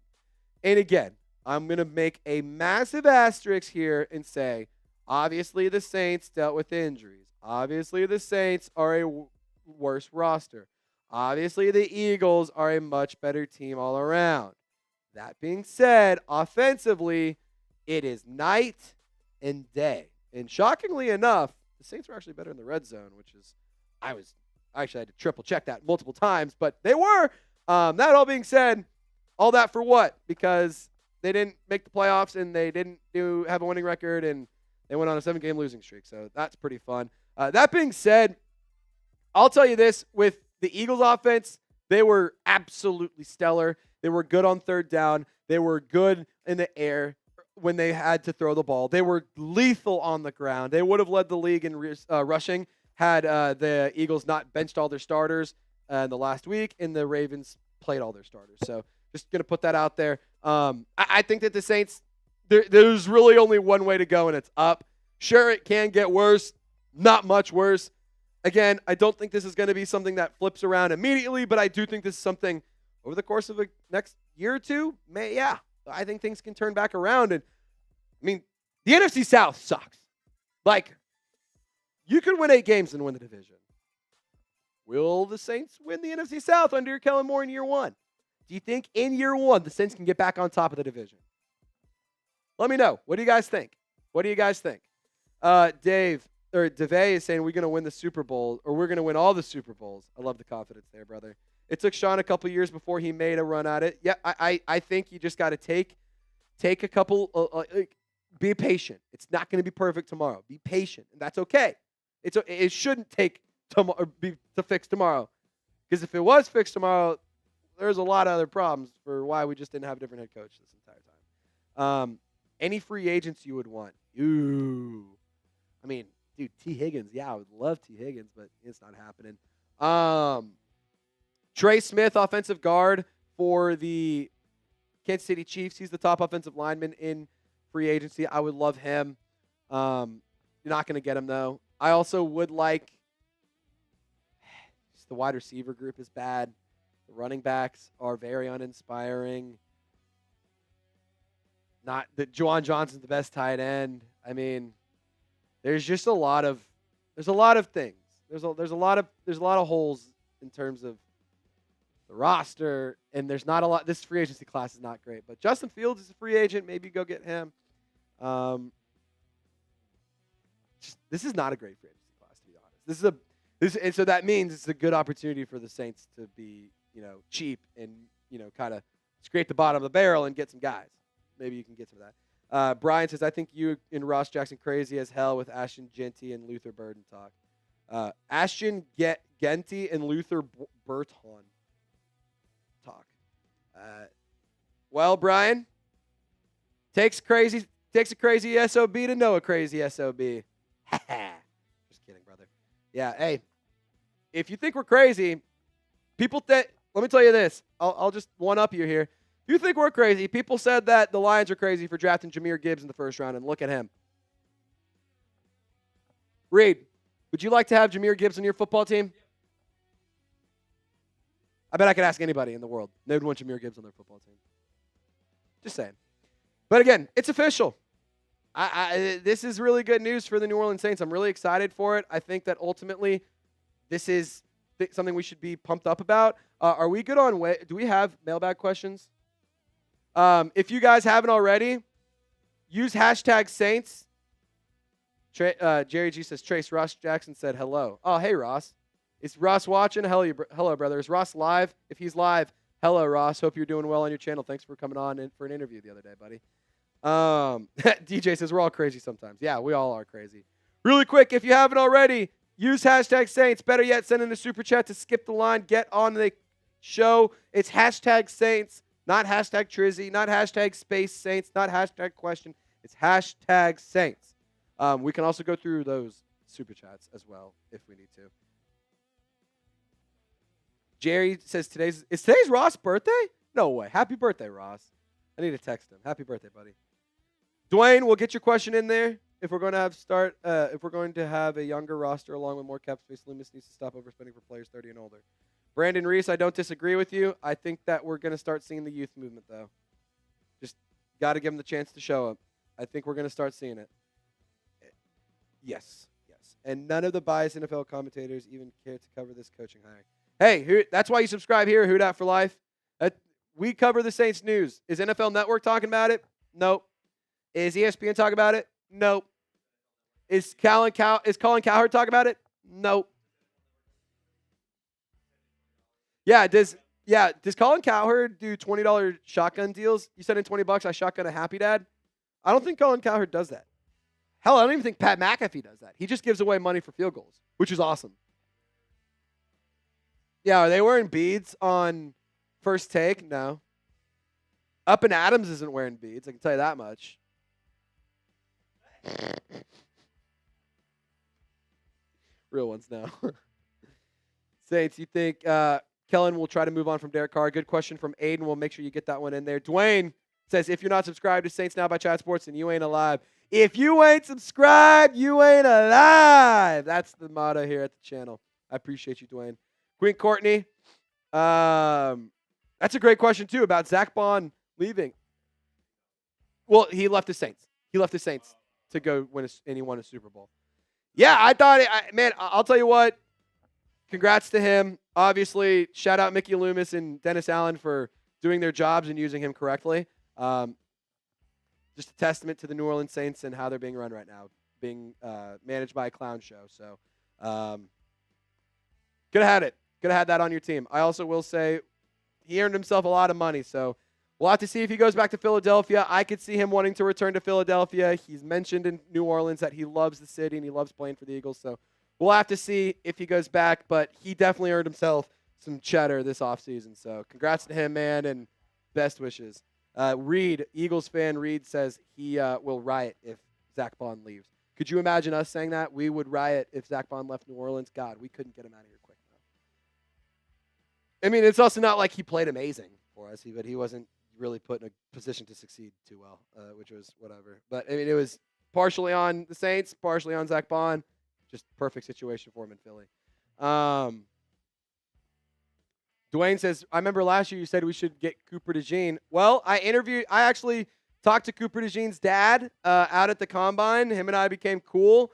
And again, I'm going to make a massive asterisk here and say, obviously the Saints dealt with injuries. Obviously the Saints are a worse roster. Obviously the Eagles are a much better team all around. That being said, offensively, it is night and day. And shockingly enough, the Saints were actually better in the red zone, which is, I actually had to triple check that multiple times, but they were. That all being said, all that for what? Because they didn't make the playoffs and they didn't have a winning record and they went on a 7-game losing streak. So that's pretty fun. That being said, I'll tell you this, with the Eagles offense, they were absolutely stellar. They were good on third down. They were good in the air when they had to throw the ball. They were lethal on the ground. They would have led the league in rushing had the Eagles not benched all their starters in the last week and the Ravens played all their starters. So just going to put that out there. I think that the Saints, there's really only one way to go, and it's up. Sure, it can get worse. Not much worse. Again, I don't think this is going to be something that flips around immediately, but I do think this is something over the course of the next year or two. I think things can turn back around. And the NFC South sucks. Like, you could win 8 games and win the division. Will the Saints win the NFC South under Kellen Moore in year 1? Do you think in year 1 the Saints can get back on top of the division? Let me know. What do you guys think? Dave is saying we're going to win the Super Bowl, or we're going to win all the Super Bowls. I love the confidence there, brother. It took Sean a couple years before he made a run at it. Yeah, I think you just got to take a couple. Be patient. It's not going to be perfect tomorrow. Be patient, and that's okay. It shouldn't take to fix tomorrow, because if it was fixed tomorrow, there's a lot of other problems for why we just didn't have a different head coach this entire time. Any free agents you would want? Ooh, dude, T. Higgins. Yeah, I would love T. Higgins, but it's not happening. Trey Smith, offensive guard for the Kansas City Chiefs. He's the top offensive lineman in free agency. I would love him. You're not going to get him, though. I also would like – just the wide receiver group is bad. The running backs are very uninspiring. Not that Juwan Johnson's the best tight end. There's just a lot of things. There's a lot of holes in terms of the roster, and there's not a lot. This free agency class is not great, but Justin Fields is a free agent. Maybe go get him. This is not a great free agency class, to be honest. And so that means it's a good opportunity for the Saints to be, cheap and, kind of scrape the bottom of the barrel and get some guys. Maybe you can get to that. Brian says, I think you and Ross Jackson crazy as hell with Ashton Genty and Luther Burden talk. Ashton Genty and Luther Burton talk. Well, Brian, takes a crazy SOB to know a crazy SOB. Just kidding, brother. Yeah, hey, if you think we're crazy, let me tell you this. I'll just one-up you here. If you think we're crazy, people said that the Lions are crazy for drafting Jahmyr Gibbs in the first round, and look at him. Reed, would you like to have Jahmyr Gibbs on your football team? I bet I could ask anybody in the world. They would want Jahmyr Gibbs on their football team. Just saying. But again, it's official. This is really good news for the New Orleans Saints. I'm really excited for it. I think that ultimately this is something we should be pumped up about. Are we good on way? Do we have mailbag questions? If you guys haven't already, use hashtag Saints. Jerry G says, Trace, Ross Jackson said hello. Oh, hey, Ross. Is Ross watching? Hello, brother. Is Ross live? If he's live, hello, Ross. Hope you're doing well on your channel. Thanks for coming on for an interview the other day, buddy. DJ says, we're all crazy sometimes. Yeah, we all are crazy. Really quick, if you haven't already, use hashtag Saints. Better yet, send in a super chat to skip the line. Get on the show. It's hashtag Saints, not hashtag Trizzy, not hashtag Space Saints, not hashtag question. It's hashtag Saints. We can also go through those super chats as well if we need to. Jerry says is today's Ross' birthday? No way. Happy birthday, Ross. I need to text him. Happy birthday, buddy. Dwayne, we'll get your question in there. If we're going to have a younger roster along with more cap space, Loomis needs to stop overspending for players 30 and older. Brandon Reese, I don't disagree with you. I think that we're going to start seeing the youth movement, though. Just got to give them the chance to show up. I think we're going to start seeing it. Yes. And none of the biased NFL commentators even care to cover this coaching hire. Hey, that's why you subscribe here, Who Dat for Life. We cover the Saints news. Is NFL Network talking about it? Nope. Is ESPN talking about it? Nope. Is Colin Cowherd talking about it? Nope. Yeah, does Colin Cowherd do $20 shotgun deals? You send in $20, I shotgun a Happy Dad? I don't think Colin Cowherd does that. Hell, I don't even think Pat McAfee does that. He just gives away money for field goals, which is awesome. Yeah, are they wearing beads on First Take? No. Up and Adams isn't wearing beads, I can tell you that much. Real ones now. Saints, you think Kellen will try to move on from Derek Carr? Good question from Aiden. We'll make sure you get that one in there. Dwayne says, if you're not subscribed to Saints Now by Chat Sports, then you ain't alive. If you ain't subscribed, you ain't alive. That's the motto here at the channel. I appreciate you, Dwayne. Queen Courtney, that's a great question, too, about Zach Bond leaving. Well, he left the Saints. To go win and he won a Super Bowl. Yeah, I thought, I'll tell you what. Congrats to him. Obviously, shout out Mickey Loomis and Dennis Allen for doing their jobs and using him correctly. Just a testament to the New Orleans Saints and how they're being run right now, being managed by a clown show. So, could have had it. Could have had that on your team. I also will say he earned himself a lot of money, so we'll have to see if he goes back to Philadelphia. I could see him wanting to return to Philadelphia. He's mentioned in New Orleans that he loves the city and he loves playing for the Eagles. So we'll have to see if he goes back, but he definitely earned himself some cheddar this offseason. So congrats to him, man, and best wishes. Reed, Eagles fan Reed, says he will riot if Zach Bond leaves. Could you imagine us saying that? We would riot if Zach Bond left New Orleans. God, we couldn't get him out of here quick enough. I mean, it's also not like he played amazing for us, but he wasn't really put in a position to succeed too well, which was whatever. But, I mean, it was partially on the Saints, partially on Zach Bond. Just perfect situation for him in Philly. Dwayne says, I remember last year you said we should get Cooper DeJean. Well, I actually talked to Cooper DeJean's dad out at the Combine. Him and I became cool.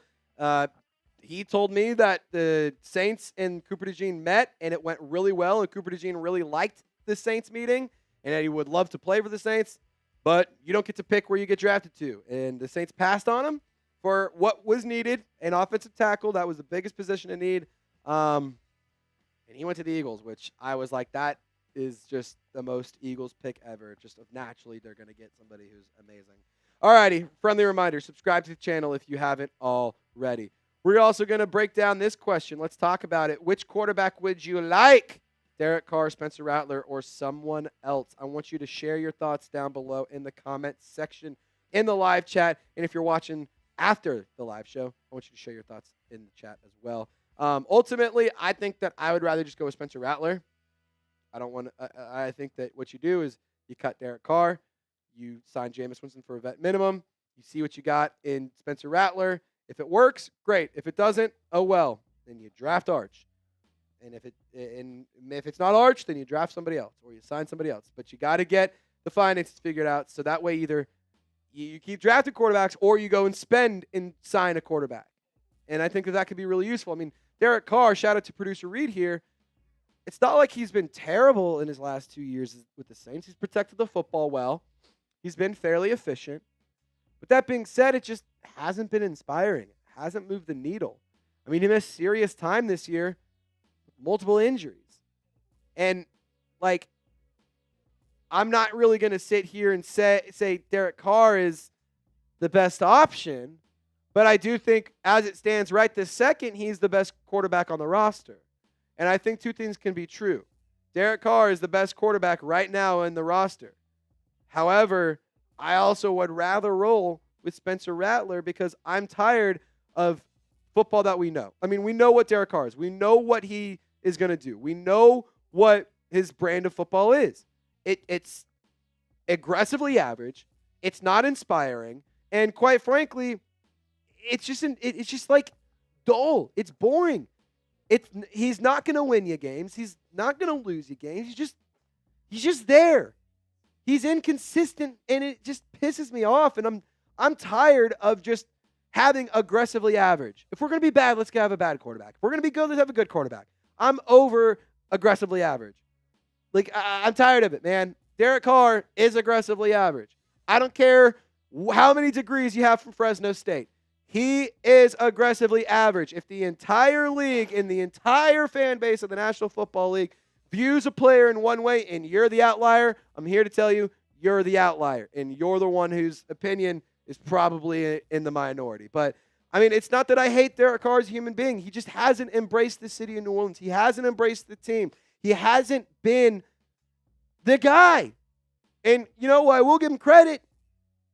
He told me that the Saints and Cooper DeJean met, and it went really well, and Cooper DeJean really liked the Saints meeting, and that he would love to play for the Saints, but you don't get to pick where you get drafted to. And the Saints passed on him for what was needed, an offensive tackle. That was the biggest position in need. And he went to the Eagles, which I was like, that is just the most Eagles pick ever. Just naturally, they're going to get somebody who's amazing. All righty, friendly reminder, subscribe to the channel if you haven't already. We're also going to break down this question. Let's talk about it. Which quarterback would you like? Derek Carr, Spencer Rattler, or someone else? I want you to share your thoughts down below in the comment section in the live chat. And if you're watching after the live show, I want you to share your thoughts in the chat as well. Ultimately, I think that I would rather just go with Spencer Rattler. I think that what you do is you cut Derek Carr, you sign Jameis Winston for a vet minimum, you see what you got in Spencer Rattler. If it works, great. If it doesn't, oh well. Then you draft Arch. And if it's not Arch, then you draft somebody else or you sign somebody else. But you got to get the finances figured out. So that way either you keep drafting quarterbacks or you go and spend and sign a quarterback. And I think that could be really useful. I mean, Derek Carr, shout out to producer Reed here. It's not like he's been terrible in his last 2 years with the Saints. He's protected the football well. He's been fairly efficient. But that being said, it just hasn't been inspiring. It hasn't moved the needle. I mean, he missed serious time this year with multiple injuries. And, like, I'm not really going to sit here and say Derek Carr is the best option. But I do think, as it stands right this second, he's the best quarterback on the roster. And I think two things can be true. Derek Carr is the best quarterback right now in the roster. However, I also would rather roll with Spencer Rattler because I'm tired of football that we know. I mean, we know what Derek Carr is. We know what he is going to do. We know what his brand of football is. It's aggressively average. It's not inspiring. And quite frankly, it's just like dull. It's boring. He's not going to win you games. He's not going to lose you games. He's just there. He's inconsistent, and it just pisses me off. And I'm tired of just having aggressively average. If we're going to be bad, let's have a bad quarterback. If we're going to be good, let's have a good quarterback. I'm over aggressively average. Like, I'm tired of it, man. Derek Carr is aggressively average. I don't care how many degrees you have from Fresno State. He is aggressively average. If the entire league and the entire fan base of the National Football League views a player in one way and you're the outlier, I'm here to tell you you're the outlier, and you're the one whose opinion is probably in the minority. But, I mean, it's not that I hate Derek Carr as a human being. He just hasn't embraced the city of New Orleans. He hasn't embraced the team. He hasn't been the guy. And, you know, I will give him credit.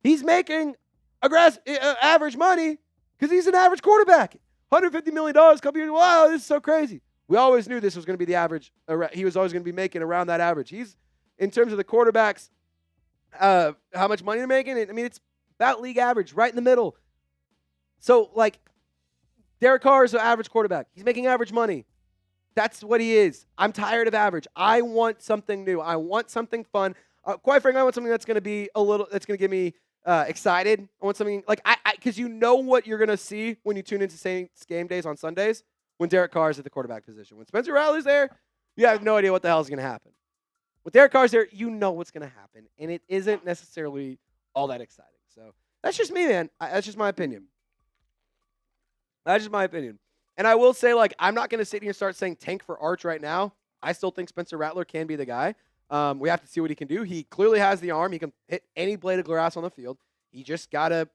He's making average money because he's an average quarterback. $150 million a couple years. Wow, this is so crazy. We always knew this was going to be the average. He was always going to be making around that average. He's, in terms of the quarterbacks, how much money they're making, I mean, it's about league average, right in the middle. So, like, Derek Carr is an average quarterback. He's making average money. That's what he is. I'm tired of average. I want something new. I want something fun. Quite frankly, I want something that's going to be that's going to get me excited. I want something like because you know what you're going to see when you tune into Saints game days on Sundays when Derek Carr is at the quarterback position. When Spencer Rattler's there, you have no idea what the hell is going to happen. When Derek Carr's there, you know what's going to happen, and it isn't necessarily all that exciting. So that's just me, man. That's just my opinion. That's just my opinion. And I will say, like, I'm not going to sit here and start saying tank for Arch right now. I still think Spencer Rattler can be the guy. We have to see what he can do. He clearly has the arm. He can hit any blade of grass on the field. He just got to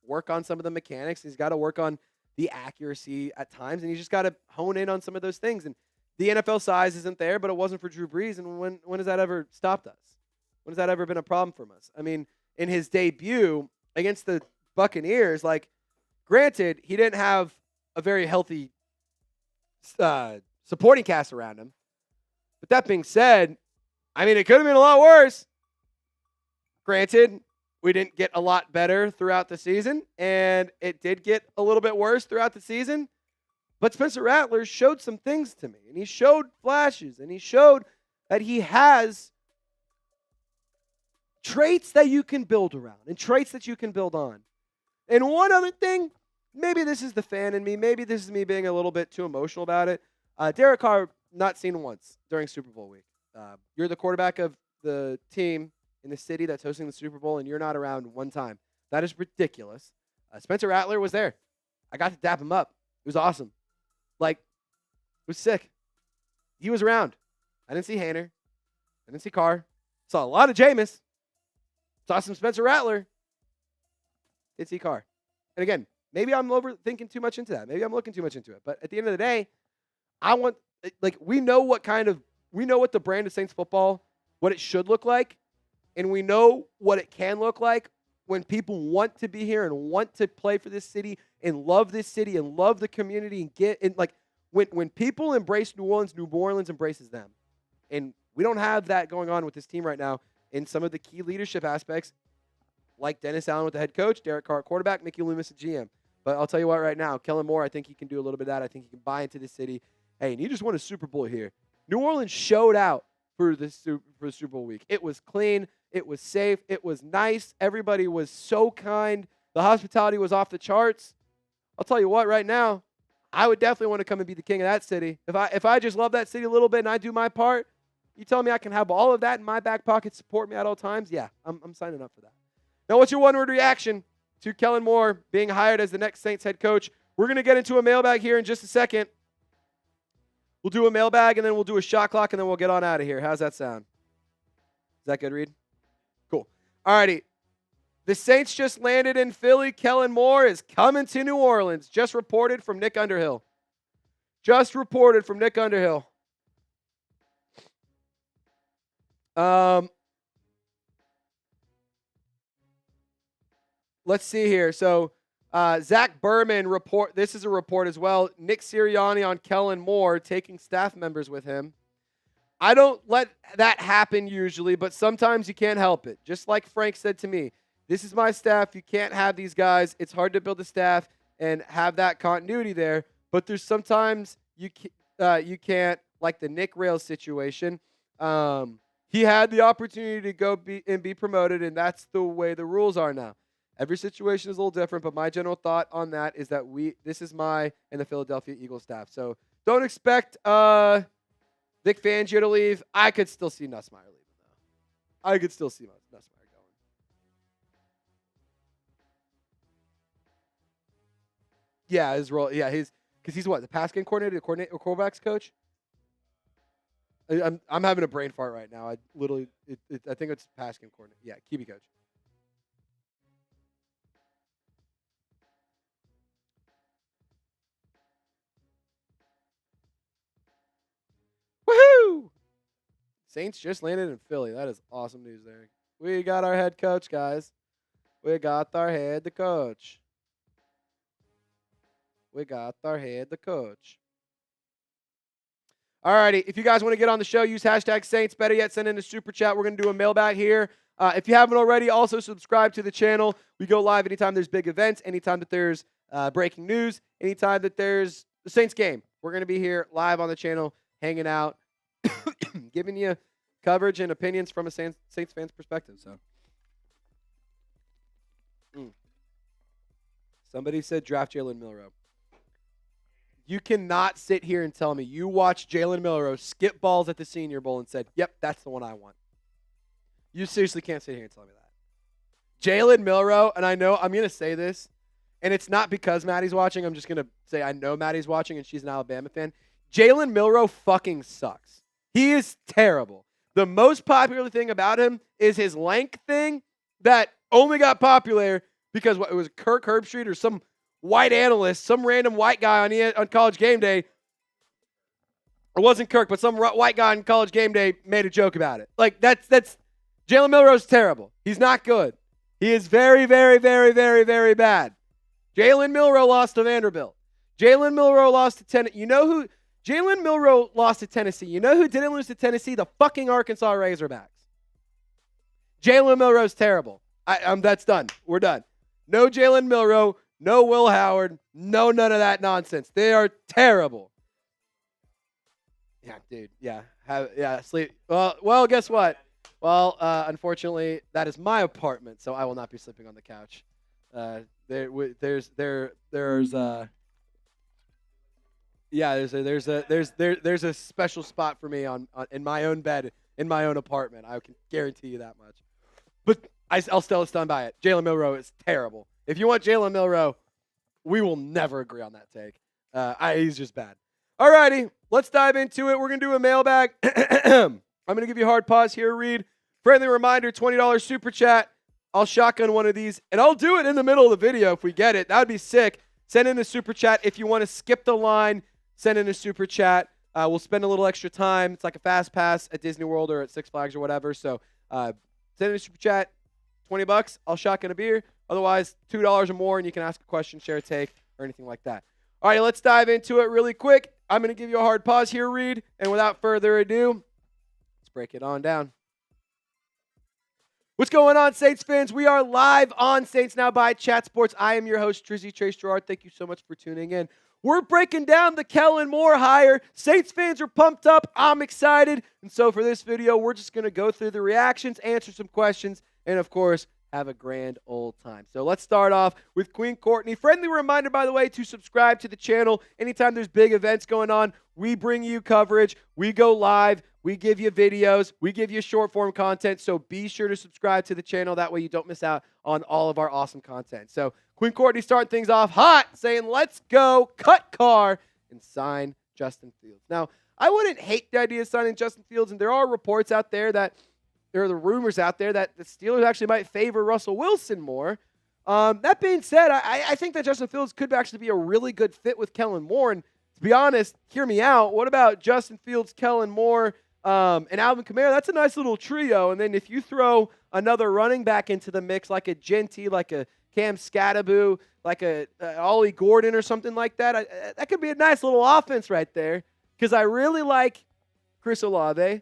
work on some of the mechanics. He's got to work on the accuracy at times, and he's just got to hone in on some of those things. And the NFL size isn't there, but it wasn't for Drew Brees. And when has that ever stopped us? When has that ever been a problem from us? I mean, in his debut against the Buccaneers, like, granted, he didn't have a very healthy supporting cast around him. But that being said, I mean, it could have been a lot worse. Granted, we didn't get a lot better throughout the season, and it did get a little bit worse throughout the season. But Spencer Rattler showed some things to me, and he showed flashes, and he showed that he has traits that you can build around and traits that you can build on. And one other thing, maybe this is the fan in me, maybe this is me being a little bit too emotional about it. Derek Carr, not seen once during Super Bowl week. You're the quarterback of the team in the city that's hosting the Super Bowl, and you're not around one time. That is ridiculous. Spencer Rattler was there. I got to dap him up. It was awesome. Like, it was sick. He was around. I didn't see Hainer. I didn't see Carr. Saw a lot of Jameis. Saw some Spencer Rattler. Didn't see Carr. And again, maybe I'm overthinking too much into that. Maybe I'm looking too much into it. But at the end of the day, we know what the brand of Saints football, what it should look like, and we know what it can look like when people want to be here and want to play for this city and love this city and love the community and when people embrace New Orleans embraces them. And we don't have that going on with this team right now in some of the key leadership aspects, like Dennis Allen with the head coach, Derek Carr quarterback, Mickey Loomis at GM. But I'll tell you what right now, Kellen Moore, I think he can do a little bit of that. I think he can buy into the city. Hey, and you just won a Super Bowl here. New Orleans showed out for the Super Bowl week. It was clean. It was safe. It was nice. Everybody was so kind. The hospitality was off the charts. I'll tell you what, right now, I would definitely want to come and be the king of that city. If I just love that city a little bit and I do my part, you tell me I can have all of that in my back pocket, support me at all times? Yeah, I'm signing up for that. Now, what's your one-word reaction to Kellen Moore being hired as the next Saints head coach? We're going to get into a mailbag here in just a second. We'll do a mailbag, and then we'll do a shot clock, and then we'll get on out of here. How's that sound? Is that good, Reed? Cool. All righty. The Saints just landed in Philly. Kellen Moore is coming to New Orleans. Just reported from Nick Underhill. Let's see here. So Zach Berman report. This is a report as well. Nick Sirianni on Kellen Moore taking staff members with him. I don't let that happen usually, but sometimes you can't help it. Just like Frank said to me, this is my staff. You can't have these guys. It's hard to build a staff and have that continuity there. But there's sometimes you can't, like the Nick Rails situation. He had the opportunity to go be promoted, and that's the way the rules are now. Every situation is a little different, but my general thought on that is that this is my and the Philadelphia Eagles staff. So don't expect Vic Fangio to leave. I could still see Nussmeier leaving, though. I could still see Nussmeier going. Yeah, his role. Yeah, because he's what, the pass game coordinator, or quarterbacks coach. I'm having a brain fart right now. I literally, I think it's pass game coordinator. Yeah, QB coach. Woohoo! Saints just landed in Philly. That is awesome news there. We got our head coach, guys. We got our head coach. Alrighty, if you guys want to get on the show, use hashtag Saints. Better yet, send in a super chat. We're going to do a mailbag here. If you haven't already, also subscribe to the channel. We go live anytime there's big events, anytime that there's breaking news, anytime that there's the Saints game. We're going to be here live on the channel, hanging out, giving you coverage and opinions from a Saints fan's perspective. So, Somebody said draft Jalen Milroe. You cannot sit here and tell me you watched Jalen Milroe skip balls at the Senior Bowl and said, yep, that's the one I want. You seriously can't sit here and tell me that. Jalen Milroe, and I know I'm going to say this, and it's not because Maddie's watching. I'm just going to say I know Maddie's watching, and she's an Alabama fan. Jalen Milroe fucking sucks. He is terrible. The most popular thing about him is his length thing that only got popular because it was Kirk Herbstreit or some white analyst, some random white guy on College Game Day. It wasn't Kirk, but some white guy on College Game Day made a joke about it. Like, that's Jalen Milroe's terrible. He's not good. He is very, very, very, very, very bad. Jalen Milroe lost to Vanderbilt. Jalen Milroe lost to Tennessee. You know who? Jalen Milroe lost to Tennessee. You know who didn't lose to Tennessee? The fucking Arkansas Razorbacks. Jalen Milroe's terrible. That's done. We're done. No Jalen Milroe. No Will Howard. No none of that nonsense. They are terrible. Yeah, dude. Yeah. Sleep. Well, guess what? Well, unfortunately, that is my apartment, so I will not be sleeping on the couch. There's a special spot for me in my own bed in my own apartment. I can guarantee you that much. But I'll still stand by it. Jalen Milroe is terrible. If you want Jalen Milroe, we will never agree on that take. He's just bad. Alrighty, let's dive into it. We're gonna do a mailbag. I'm gonna give you a hard pause here, Reed. Friendly reminder: $20 super chat. I'll shotgun one of these, and I'll do it in the middle of the video if we get it. That would be sick. Send in a super chat if you want to skip the line. Send in a super chat. We'll spend a little extra time. It's like a fast pass at Disney World or at Six Flags or whatever. So send in a super chat. $20. I'll shotgun a beer. Otherwise, $2 or more, and you can ask a question, share a take, or anything like that. All right, let's dive into it really quick. I'm going to give you a hard pause here, Reed. And without further ado, let's break it on down. What's going on, Saints fans? We are live on Saints Now by Chat Sports. I am your host, Trizzy Trace Girouard. Thank you so much for tuning in. We're breaking down the Kellen Moore hire. Saints fans are pumped up. I'm excited. And so for this video, we're just going to go through the reactions, answer some questions, and of course, have a grand old time. So let's start off with Queen Courtney. Friendly reminder, by the way, to subscribe to the channel. Anytime there's big events going on, we bring you coverage. We go live. We give you videos. We give you short form content. So be sure to subscribe to the channel. That way you don't miss out on all of our awesome content. So Queen Courtney starting things off hot, saying, let's go cut Carr and sign Justin Fields. Now, I wouldn't hate the idea of signing Justin Fields, and there are reports out there that there are the rumors out there that the Steelers actually might favor Russell Wilson more. That being said, I think that Justin Fields could actually be a really good fit with Kellen Moore. And to be honest, hear me out. What about Justin Fields, Kellen Moore, and Alvin Kamara? That's a nice little trio. And then if you throw another running back into the mix, like a Genty, like a Cam Scatteraboo, like a Ollie Gordon or something like that, that could be a nice little offense right there. Because I really like Chris Olave.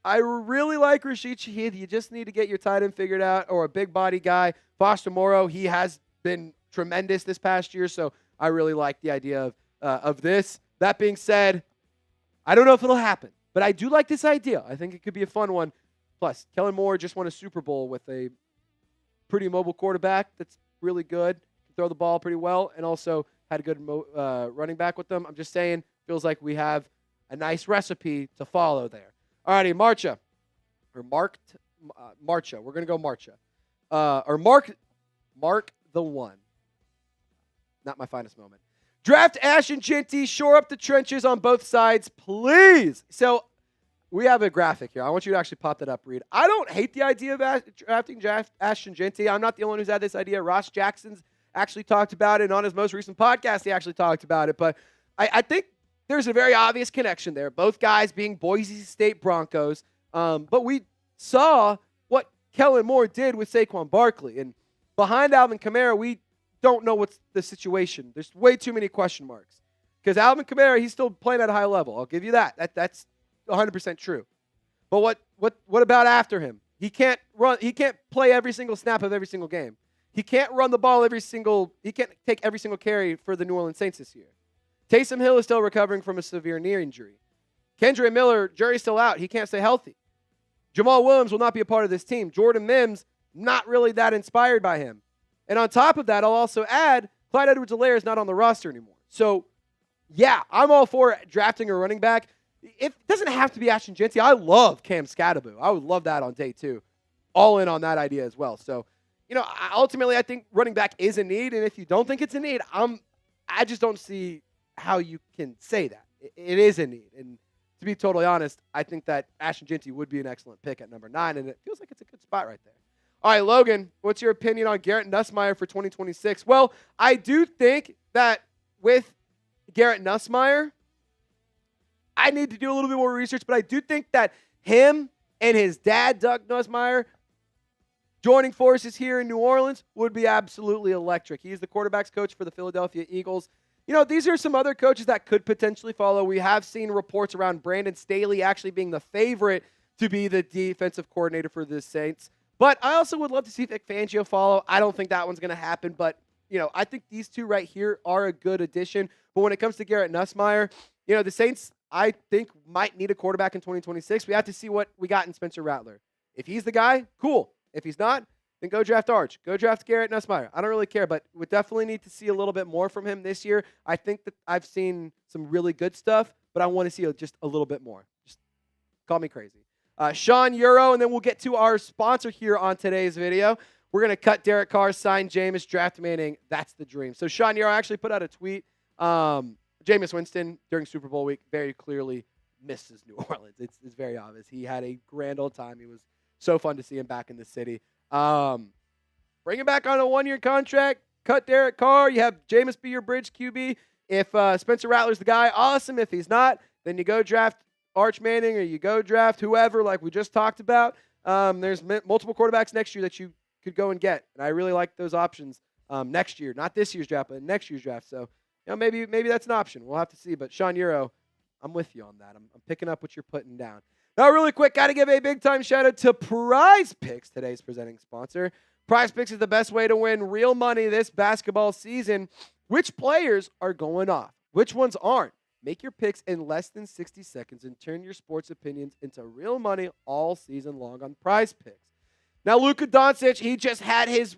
I really like Rashid Shaheed. You just need to get your tight end figured out, or a big body guy. Foster Moreau, he has been tremendous this past year, so I really like the idea of this. That being said, I don't know if it'll happen, but I do like this idea. I think it could be a fun one. Plus, Kellen Moore just won a Super Bowl with a pretty mobile quarterback that's really good, can throw the ball pretty well, and also had a good running back with them. I'm just saying, feels like we have a nice recipe to follow there. All righty, Marcha. We're going to go Marcha. Mark the one. Not my finest moment. Draft Ashton Genty. Shore up the trenches on both sides, please. So we have a graphic here. I want you to actually pop that up, Reed. I don't hate the idea of drafting Ashton Genty. I'm not the only one who's had this idea. Ross Jackson's actually talked about it, and on his most recent podcast, he actually talked about it. But I think there's a very obvious connection there. Both guys being Boise State Broncos. But we saw what Kellen Moore did with Saquon Barkley. And behind Alvin Kamara, we don't know what's the situation. There's way too many question marks. Because Alvin Kamara, he's still playing at a high level. I'll give you that. That's 100% true. But what about after him? He can't run. He can't play every single snap of every single game. He can't run the ball he can't take every single carry for the New Orleans Saints this year. Taysom Hill is still recovering from a severe knee injury. Kendre Miller, jury's still out. He can't stay healthy. Jamal Williams will not be a part of this team. Jordan Mims, not really that inspired by him. And on top of that, I'll also add, Clyde Edwards-Helaire is not on the roster anymore. So, yeah, I'm all for drafting a running back. It doesn't have to be Ashton Genty. I love Cam Scatteraboo. I would love that on day 2. All in on that idea as well. So, ultimately, I think running back is a need. And if you don't think it's a need, I just don't see how you can say that. It is a need. And to be totally honest, I think that Ashton Genty would be an excellent pick at number 9, and it feels like it's a good spot right there. All right, Logan, what's your opinion on Garrett Nussmeier for 2026? Well, I do think that with Garrett Nussmeier, I need to do a little bit more research, but I do think that him and his dad, Doug Nussmeier, joining forces here in New Orleans would be absolutely electric. He's the quarterback's coach for the Philadelphia Eagles. These are some other coaches that could potentially follow. We have seen reports around Brandon Staley actually being the favorite to be the defensive coordinator for the Saints. But I also would love to see Vic Fangio follow. I don't think that one's going to happen. But, I think these two right here are a good addition. But when it comes to Garrett Nussmeier, the Saints, I think, might need a quarterback in 2026. We have to see what we got in Spencer Rattler. If he's the guy, cool. If he's not, then go draft Arch. Go draft Garrett Nussmeier. I don't really care, but we definitely need to see a little bit more from him this year. I think that I've seen some really good stuff, but I want to see just a little bit more. Just call me crazy. Sean Euro, and then we'll get to our sponsor here on today's video. We're going to cut Derek Carr, sign Jameis, draft Manning. That's the dream. So Sean Euro actually put out a tweet. Jameis Winston, during Super Bowl week, very clearly misses New Orleans. It's very obvious. He had a grand old time. It was so fun to see him back in the city. Bring him back on a 1-year contract. Cut Derek Carr. You have Jameis be your bridge QB. If Spencer Rattler's the guy, awesome. If he's not, then you go draft Arch Manning, or you go draft whoever, like we just talked about. There's multiple quarterbacks next year that you could go and get, and I really like those options next year. Not this year's draft, but next year's draft. So, maybe that's an option. We'll have to see. But Sean Euro, I'm with you on that. I'm picking up what you're putting down. Now, really quick, got to give a big-time shout-out to Prize Picks, today's presenting sponsor. Prize Picks is the best way to win real money this basketball season. Which players are going off? Which ones aren't? Make your picks in less than 60 seconds and turn your sports opinions into real money all season long on Prize Picks. Now, Luka Doncic, he just had his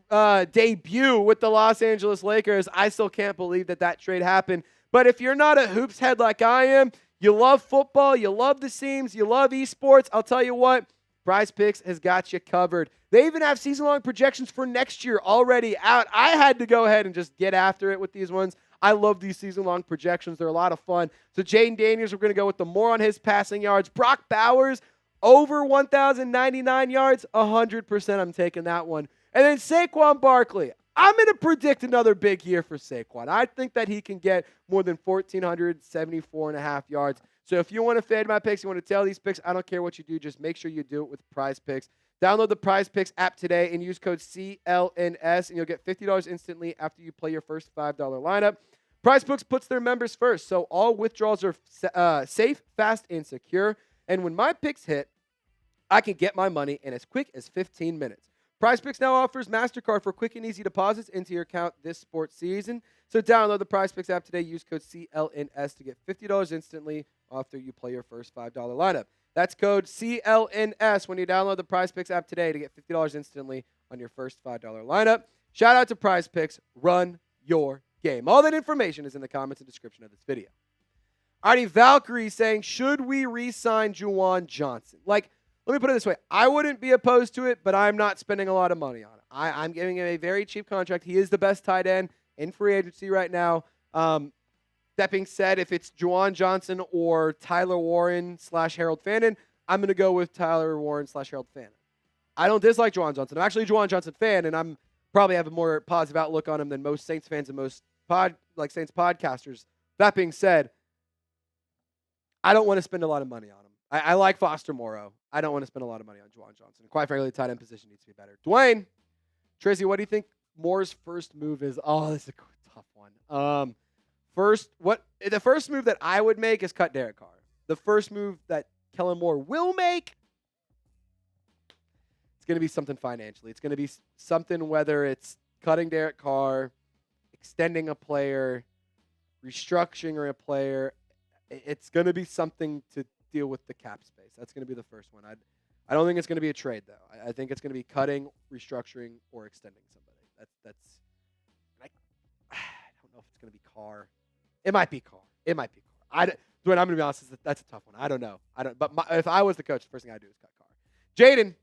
debut with the Los Angeles Lakers. I still can't believe that trade happened. But if you're not a hoops head like I am, you love football, you love the seams, you love esports, I'll tell you what, Prize Picks has got you covered. They even have season-long projections for next year already out. I had to go ahead and just get after it with these ones. I love these season-long projections. They're a lot of fun. So Jaden Daniels, we're going to go with the more on his passing yards. Brock Bowers, Over 1,099 yards, 100% I'm taking that one. And then Saquon Barkley. I'm going to predict another big year for Saquon. I think that he can get more than 1,474.5 yards. So if you want to fade my picks, you want to tail these picks, I don't care what you do. Just make sure you do it with Prize Picks. Download the Prize Picks app today and use code CLNS, and you'll get $50 instantly after you play your first $5 lineup. Prize Picks puts their members first, so all withdrawals are safe, fast, and secure. And when my picks hit, I can get my money in as quick as 15 minutes. PrizePicks now offers MasterCard for quick and easy deposits into your account this sports season. So download the PrizePicks app today. Use code CLNS to get $50 instantly after you play your first $5 lineup. That's code CLNS when you download the PrizePicks app today to get $50 instantly on your first $5 lineup. Shout out to PrizePicks. Run your game. All that information is in the comments and description of this video. Alrighty, Valkyrie saying, should we re-sign Juwan Johnson? Let me put it this way. I wouldn't be opposed to it, but I'm not spending a lot of money on it. I'm giving him a very cheap contract. He is the best tight end in free agency right now. That being said, if it's Juwan Johnson or Tyler Warren / Harold Fannin, I'm going to go with Tyler Warren / Harold Fannin. I don't dislike Juwan Johnson. I'm actually a Juwan Johnson fan, and I'm probably have a more positive outlook on him than most Saints fans and most Saints podcasters. That being said, I don't want to spend a lot of money on him. I like Foster Moreau. I don't want to spend a lot of money on Juwan Johnson. Quite frankly, the tight end position needs to be better. Dwayne, Trizzy, what do you think Moore's first move is? Oh, this is a tough one. The first move that I would make is cut Derek Carr. The first move that Kellen Moore will make, it's going to be something financially. It's going to be something, whether it's cutting Derek Carr, extending a player, restructuring a player. It's going to be something to deal with the cap space. That's going to be the first one. I don't think it's going to be a trade, though. I think it's going to be cutting, restructuring, or extending somebody. I don't know if it's going to be Carr. It might be Carr. Dwayne, I'm going to be honest. That's a tough one. I don't know. But if I was the coach, the first thing I'd do is cut Carr. Jaden,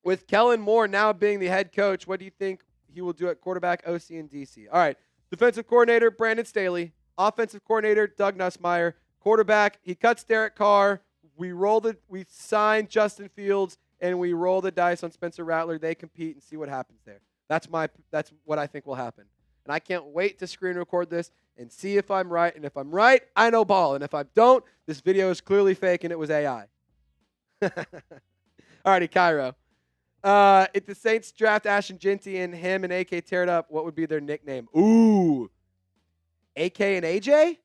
with Kellen Moore now being the head coach, what do you think he will do at quarterback, OC, and DC? All right. Defensive coordinator, Brandon Staley. Offensive coordinator, Doug Nussmeier. Quarterback, he cuts Derek Carr. We sign Justin Fields, and we roll the dice on Spencer Rattler. They compete and see what happens there. That's what I think will happen. And I can't wait to screen record this and see if I'm right. And if I'm right, I know ball. And if I don't, this video is clearly fake and it was AI. Alrighty, Cairo. If the Saints draft Ashton Jinty and him and AK tear it up, what would be their nickname? Ooh. AK and AJ?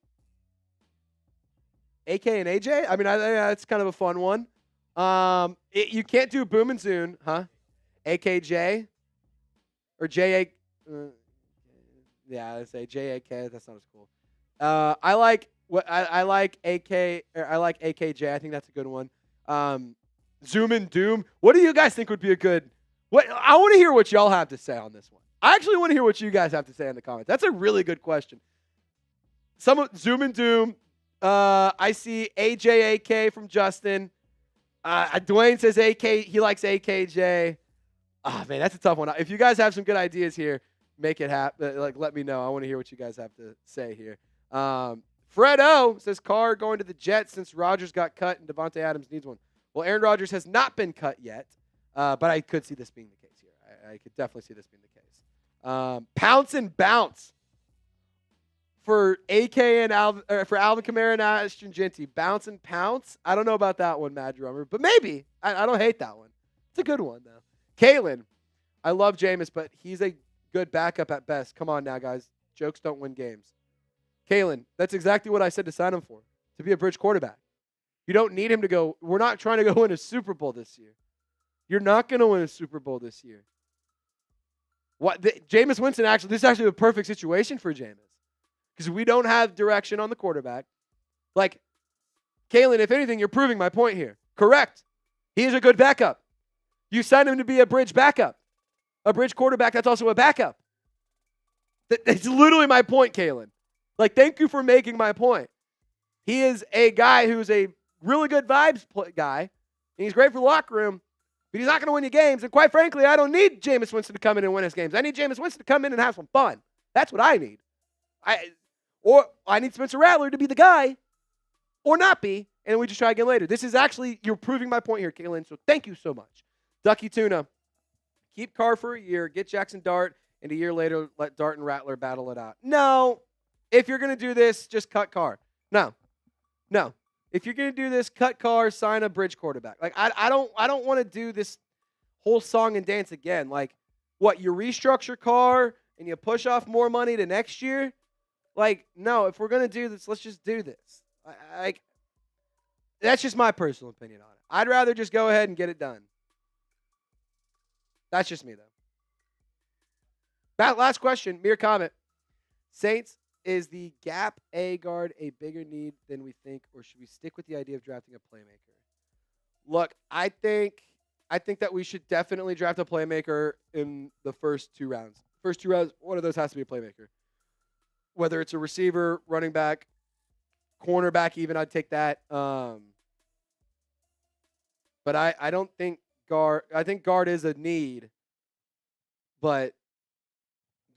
AK and AJ? I mean, that's kind of a fun one. You can't do Boom and Zoon, huh? AKJ? Or JA? Yeah, I'd say JAK. That's not as cool. I like AK. I like AKJ. I think that's a good one. Zoom and Doom. What do you guys think would be a good? I want to hear what y'all have to say on this one. I actually want to hear what you guys have to say in the comments. That's a really good question. Zoom and Doom. I see AJAK from Justin. Dwayne says AK. He likes AKJ. Oh, man, that's a tough one. If you guys have some good ideas here, make it happen. Let me know. I want to hear what you guys have to say here. Fredo says Carr going to the Jets since Rodgers got cut and Devontae Adams needs one. Well, Aaron Rodgers has not been cut yet, but I could see this being the case here. I could definitely see this being the case. Pounce and bounce for AK and for Alvin Kamara and Ashton Jinty. Bounce and pounce. I don't know about that one, Mad Drummer, but maybe. I don't hate that one. It's a good one though. Kalen, I love Jameis, but he's a good backup at best. Come on now, guys. Jokes don't win games. Kalen, that's exactly what I said to sign him for, to be a bridge quarterback. You don't need him to go. We're not trying to go win a Super Bowl this year. You're not going to win a Super Bowl this year. Jameis Winston, this is actually a perfect situation for Jameis because we don't have direction on the quarterback. Kalen, if anything, you're proving my point here. Correct. He is a good backup. You signed him to be a bridge backup. A bridge quarterback that's also a backup. That's literally my point, Kalen. Thank you for making my point. He is a guy who's a really good vibes guy, and he's great for the locker room, but he's not going to win you games. And quite frankly, I don't need Jameis Winston to come in and win us games. I need Jameis Winston to come in and have some fun. That's what I need. I need Spencer Rattler to be the guy or not be, and we just try again later. This is actually, you're proving my point here, Kalen, so thank you so much. Ducky Tuna, keep Carr for a year, get Jackson Dart, and a year later, let Dart and Rattler battle it out. No. If you're going to do this, just cut Carr. No. If you're going to do this, cut Carr, sign a bridge quarterback. Like, I don't want to do this whole song and dance again. Like, what, you restructure Carr and you push off more money to next year? Like, no, if we're going to do this, let's just do this. That's just my personal opinion on it. I'd rather just go ahead and get it done. That's just me, though. That last question, mere comment. Saints, is the gap A guard a bigger need than we think, or should we stick with the idea of drafting a playmaker? Look, I think that we should definitely draft a playmaker in the first 2 rounds. First 2 rounds, one of those has to be a playmaker. Whether it's a receiver, running back, cornerback even, I'd take that. But I don't think guard. I think guard is a need, but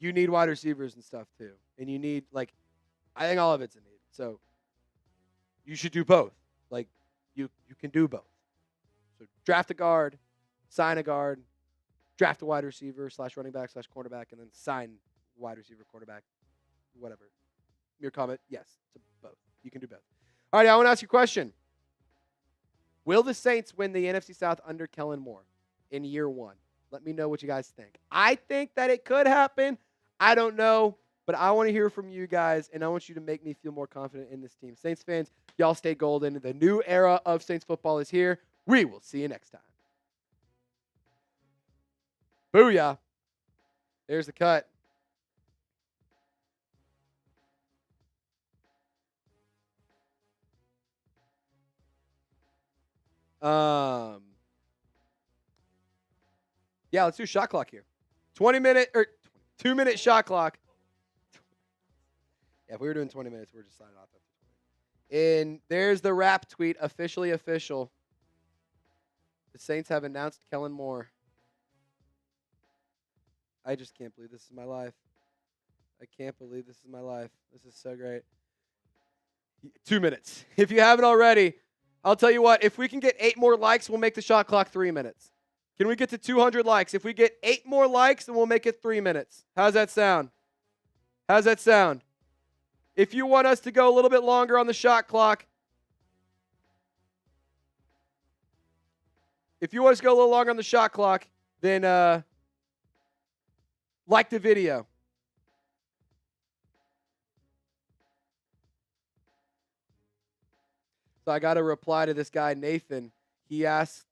you need wide receivers and stuff too. And you need, like, I think all of it's a need. So you should do both. Like, you can do both. So draft a guard, sign a guard, draft a wide receiver / running back / cornerback, and then sign wide receiver, quarterback, whatever. Your comment, yes, to both. You can do both. All right, I want to ask you a question. Will the Saints win the NFC South under Kellen Moore in year 1? Let me know what you guys think. I think that it could happen. I don't know, but I want to hear from you guys, and I want you to make me feel more confident in this team. Saints fans, y'all stay golden. The new era of Saints football is here. We will see you next time. Booyah. There's the cut. Yeah, let's do shot clock here. 2-minute shot clock. Yeah, if we were doing 20 minutes, we're just signing off after 20. And there's the rap tweet, officially official. The Saints have announced Kellen Moore. I just can't believe this is my life. I can't believe this is my life. This is so great. 2 minutes. If you haven't already, I'll tell you what. If we can get 8 more likes, we'll make the shot clock 3 minutes. Can we get to 200 likes? If we get 8 more likes, then we'll make it 3 minutes. How's that sound? How's that sound? If you want us to go a little bit longer on the shot clock, then like the video. So I got a reply to this guy, Nathan. He asked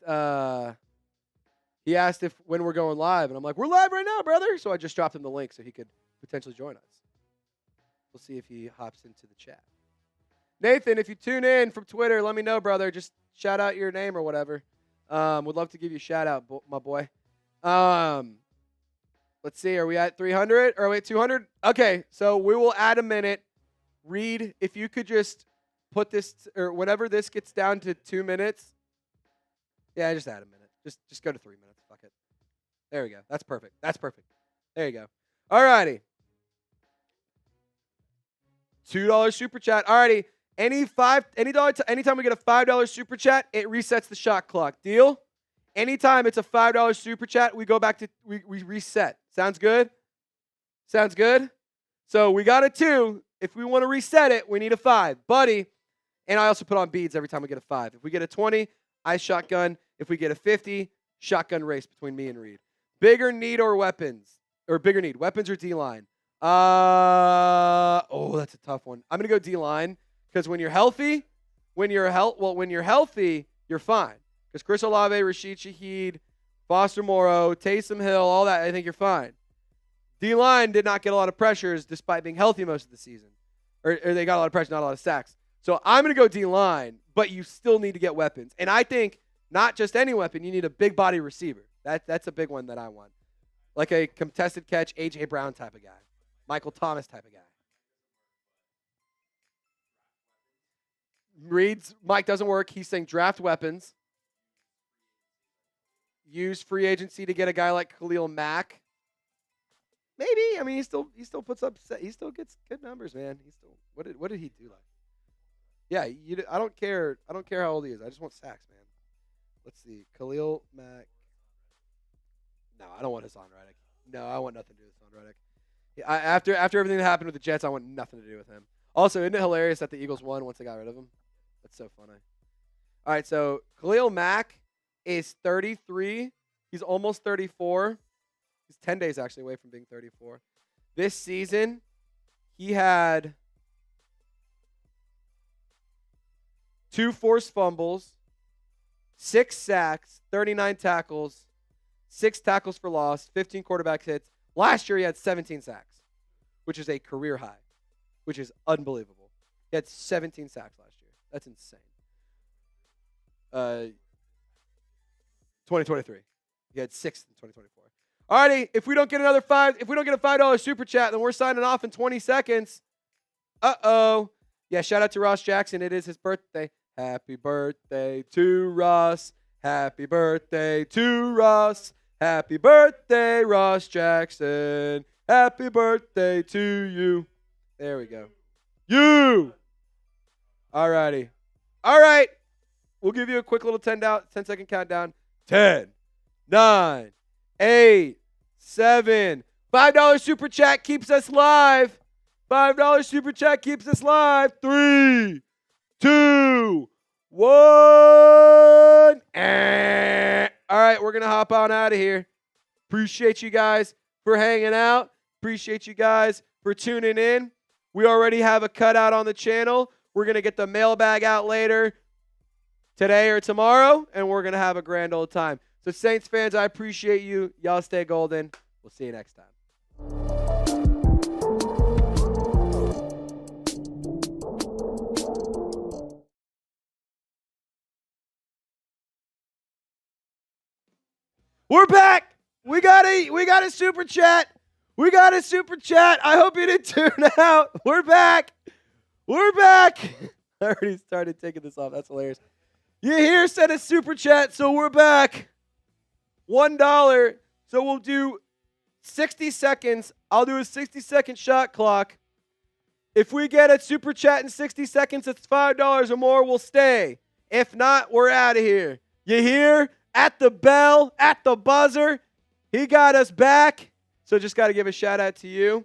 if when we're going live, and I'm like, we're live right now, brother. So I just dropped him the link so he could potentially join us. We'll see if he hops into the chat. Nathan, if you tune in from Twitter, let me know, brother. Just shout out your name or whatever. Would love to give you a shout out, my boy. Let's see. Are we at 300? Or wait, 200? Okay, so we will add a minute. Reed, if you could just put this, or whenever this gets down to 2 minutes. Yeah, just add a minute. Just go to 3 minutes. Fuck it. There we go. That's perfect. There you go. All righty. $2 super chat. All righty. Anytime we get a $5 super chat, it resets the shot clock. Deal? Anytime it's a $5 super chat, we go back to we reset. Sounds good? Sounds good? So we got a 2. If we want to reset it, we need a 5. Buddy. And I also put on beads every time we get a 5. If we get a 20, I shotgun. If we get a 50, shotgun race between me and Reed. Bigger need or weapons? Or bigger need, weapons or D-line? That's a tough one. I'm going to go D-line because when you're healthy, you're fine. Because Chris Olave, Rashid Shaheed, Foster Moreau, Taysom Hill, all that, I think you're fine. D-line did not get a lot of pressures despite being healthy most of the season. Or they got a lot of pressure, not a lot of sacks. So I'm going to go D-line, but you still need to get weapons. And I think not just any weapon, you need a big body receiver. That's a big one that I want. Like a contested catch, A.J. Brown type of guy. Michael Thomas type of guy. Reed's mic doesn't work. He's saying draft weapons. Use free agency to get a guy like Khalil Mack. Maybe. I mean, he still puts up. He still gets good numbers, man. What did he do like? Yeah, I don't care. I don't care how old he is. I just want sacks, man. Let's see. Khalil Mack. No, I don't want Hassan Reddick. No, I want nothing to do with Hassan Reddick. Yeah, after everything that happened with the Jets, I want nothing to do with him. Also, isn't it hilarious that the Eagles won once they got rid of him? That's so funny. All right, so Khalil Mack is 33. He's almost 34. He's 10 days actually away from being 34. This season, he had 2 forced fumbles, 6 sacks, 39 tackles, 6 tackles for loss, 15 quarterback hits. Last year, he had 17 sacks, which is a career high, which is unbelievable. He had 17 sacks last year. That's insane. 2023. He had 6 in 2024. Alrighty, if we don't get a $5 super chat, then we're signing off in 20 seconds. Uh-oh. Yeah, shout out to Ross Jackson. It is his birthday. Happy birthday to Ross. Happy birthday to Ross. Happy birthday, Ross Jackson. Happy birthday to you. There we go. You. Alrighty. All right. We'll give you a quick little 10-second countdown. 10, 9, 8, 7. $5 super chat keeps us live. $5 super chat keeps us live. 3, 2, 1. All right, we're going to hop on out of here. Appreciate you guys for hanging out. Appreciate you guys for tuning in. We already have a cutout on the channel. We're going to get the mailbag out later today or tomorrow, and we're going to have a grand old time. So, Saints fans, I appreciate you. Y'all stay golden. We'll see you next time. We're back. We got a super chat. We got a super chat. I hope you didn't tune out. We're back. We're back. I already started taking this off. That's hilarious. You here sent a super chat, so we're back. $1. So we'll do 60 seconds. I'll do a 60-second shot clock. If we get a super chat in 60 seconds, it's $5 or more, we'll stay. If not, we're out of here. You hear? At the bell, at the buzzer. He got us back. So just got to give a shout out to you.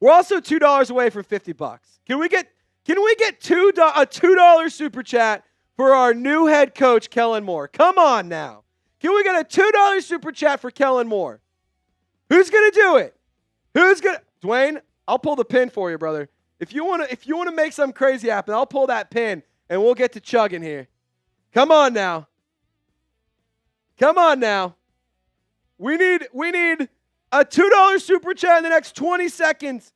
We're also $2 away from $50. Can we get a $2 super chat for our new head coach, Kellen Moore? Come on now. Can we get a $2 super chat for Kellen Moore? Who's gonna do it? Dwayne, I'll pull the pin for you, brother. If you wanna make something crazy happen, I'll pull that pin and we'll get to chugging here. Come on now. Come on now. We need a $2 super chat in the next 20 seconds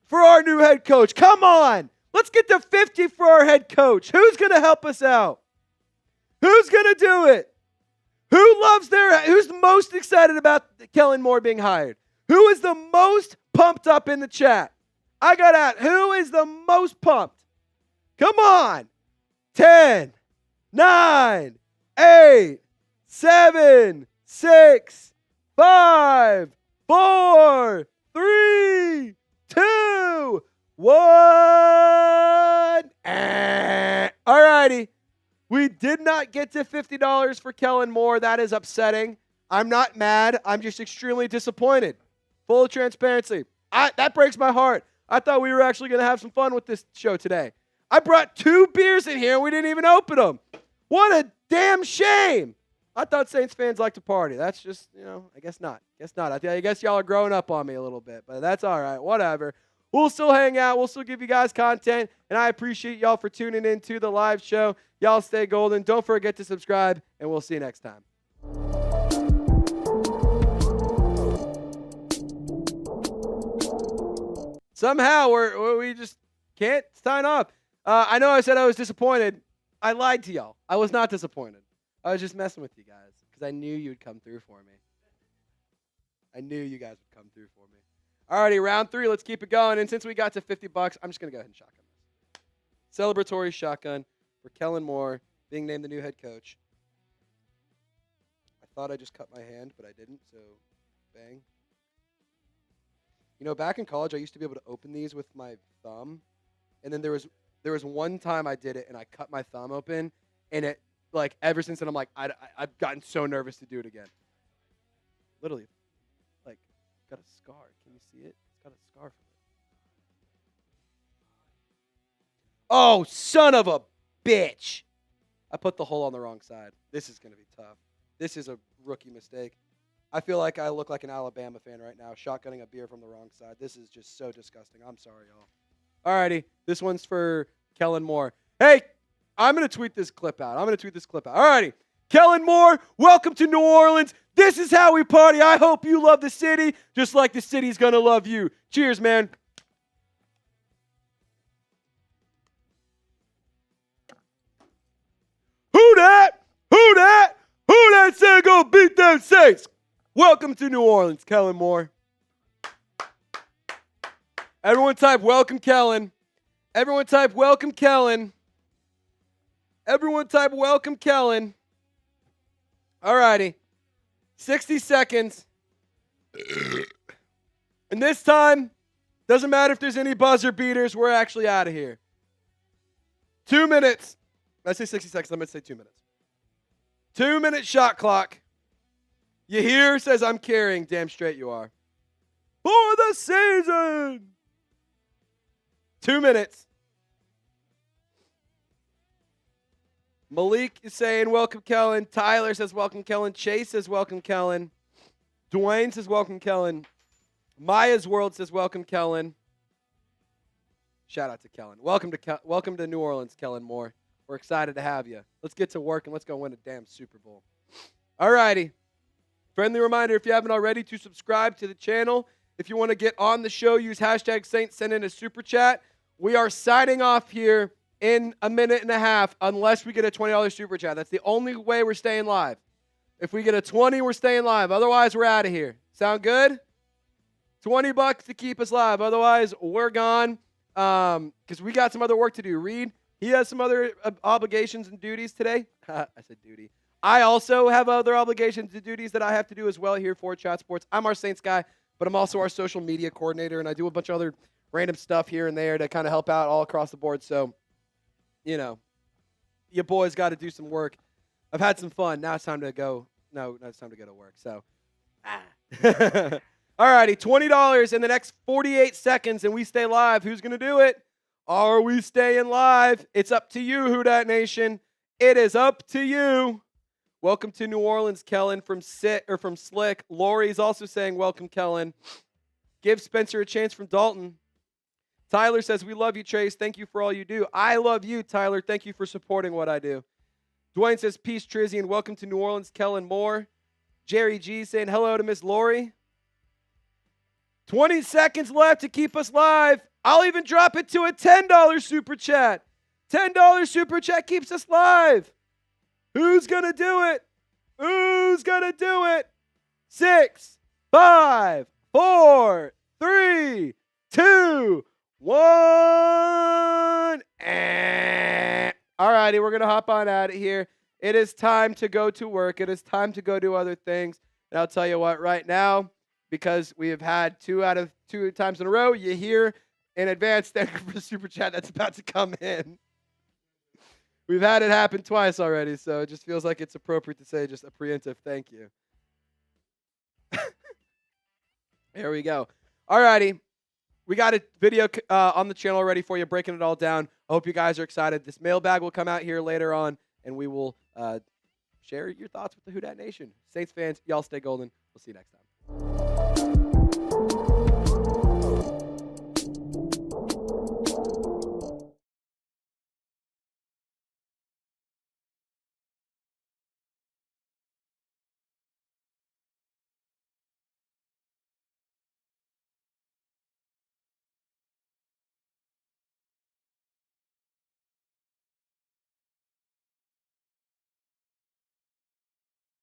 for our new head coach. Come on. Let's get to 50 for our head coach. Who's going to help us out? Who's going to do it? Who's most excited about Kellen Moore being hired? Who is the most pumped up in the chat? I got out. Who is the most pumped? Come on. 10, 9, 8, 7, 6, 5, 4, 3, 2, 1. All righty. We did not get to $50 for Kellen Moore. That is upsetting. I'm not mad. I'm just extremely disappointed. Full transparency. That breaks my heart. I thought we were actually going to have some fun with this show today. I brought 2 beers in here and we didn't even open them. What a damn shame. I thought Saints fans like to party. That's just, I guess not. I guess y'all are growing up on me a little bit, but that's all right. Whatever. We'll still hang out. We'll still give you guys content, and I appreciate y'all for tuning in to the live show. Y'all stay golden. Don't forget to subscribe, and we'll see you next time. Somehow, we just can't sign off. I know I said I was disappointed. I lied to y'all. I was not disappointed. I was just messing with you guys because I knew you'd come through for me. I knew you guys would come through for me. Alrighty, round 3. Let's keep it going. And since we got to $50, I'm just going to go ahead and shotgun this. Celebratory shotgun for Kellen Moore being named the new head coach. I thought I just cut my hand, but I didn't, so bang. Back in college, I used to be able to open these with my thumb. And then there was There was one time I did it and I cut my thumb open, and it like ever since then I'm like I've gotten so nervous to do it again. Literally, like got a scar. Can you see it? It's got a scar from it. Oh, son of a bitch! I put the hole on the wrong side. This is gonna be tough. This is a rookie mistake. I feel like I look like an Alabama fan right now, shotgunning a beer from the wrong side. This is just so disgusting. I'm sorry, y'all. Alrighty, this one's for Kellen Moore. Hey, I'm going to tweet this clip out. Alrighty, Kellen Moore, welcome to New Orleans. This is how we party. I hope you love the city just like the city's going to love you. Cheers, man. Who that? Who that? Who that said go beat them Saints? Welcome to New Orleans, Kellen Moore. Everyone type welcome Kellen. Everyone type welcome Kellen. Everyone type welcome Kellen. All righty. 60 seconds. And this time, doesn't matter if there's any buzzer beaters, we're actually out of here. 2 minutes. I say 60 seconds, I'm going to say 2 minutes. 2 minute shot clock. You hear? Says I'm carrying. Damn straight you are. For the season. 2 minutes. Malik is saying, welcome, Kellen. Tyler says, welcome, Kellen. Chase says, welcome, Kellen. Dwayne says, welcome, Kellen. Maya's World says, welcome, Kellen. Shout out to Kellen. Welcome to New Orleans, Kellen Moore. We're excited to have you. Let's get to work and let's go win a damn Super Bowl. All righty. Friendly reminder, if you haven't already, to subscribe to the channel. If you want to get on the show, use hashtag Saints, send in a super chat. We are signing off here in a minute and a half unless we get a $20 super chat. That's the only way we're staying live. If we get a 20, we're staying live. Otherwise, we're out of here. Sound good? $20 to keep us live. Otherwise, we're gone because we got some other work to do. Reed, he has some other obligations and duties today. I said duty. I also have other obligations and duties that I have to do as well here for Chat Sports. I'm our Saints guy, but I'm also our social media coordinator, and I do a bunch of other random stuff here and there to kind of help out all across the board. So, you know, your boys got to do some work. I've had some fun. Now it's time to go. No, it's time to go to work. So, all righty, $20 in the next 48 seconds, and we stay live. Who's going to do it? Are we staying live? It's up to you, Who Dat Nation. It is up to you. Welcome to New Orleans, Kellen from Slick. Lori's also saying welcome, Kellen. Give Spencer a chance from Dalton. Tyler says, we love you, Trace. Thank you for all you do. I love you, Tyler. Thank you for supporting what I do. Dwayne says, peace, Trizzy, and welcome to New Orleans, Kellen Moore. Jerry G saying hello to Miss Lori. 20 seconds left to keep us live. I'll even drop it to a $10 super chat. $10 super chat keeps us live. Who's going to do it? Who's going to do it? 6, 5, 4, 3, 2, 1. All righty, we're going to hop on out of here. It is time to go to work. It is time to go do other things. And I'll tell you what, right now, because we have had 2 out of 2 times in a row, you hear in advance, thank you for the super chat that's about to come in. We've had it happen twice already, so it just feels like it's appropriate to say just a preemptive thank you. There we go. All righty. We got a video on the channel ready for you, breaking it all down. I hope you guys are excited. This mailbag will come out here later on, and we will share your thoughts with the Who Dat Nation. Saints fans, y'all stay golden. We'll see you next time.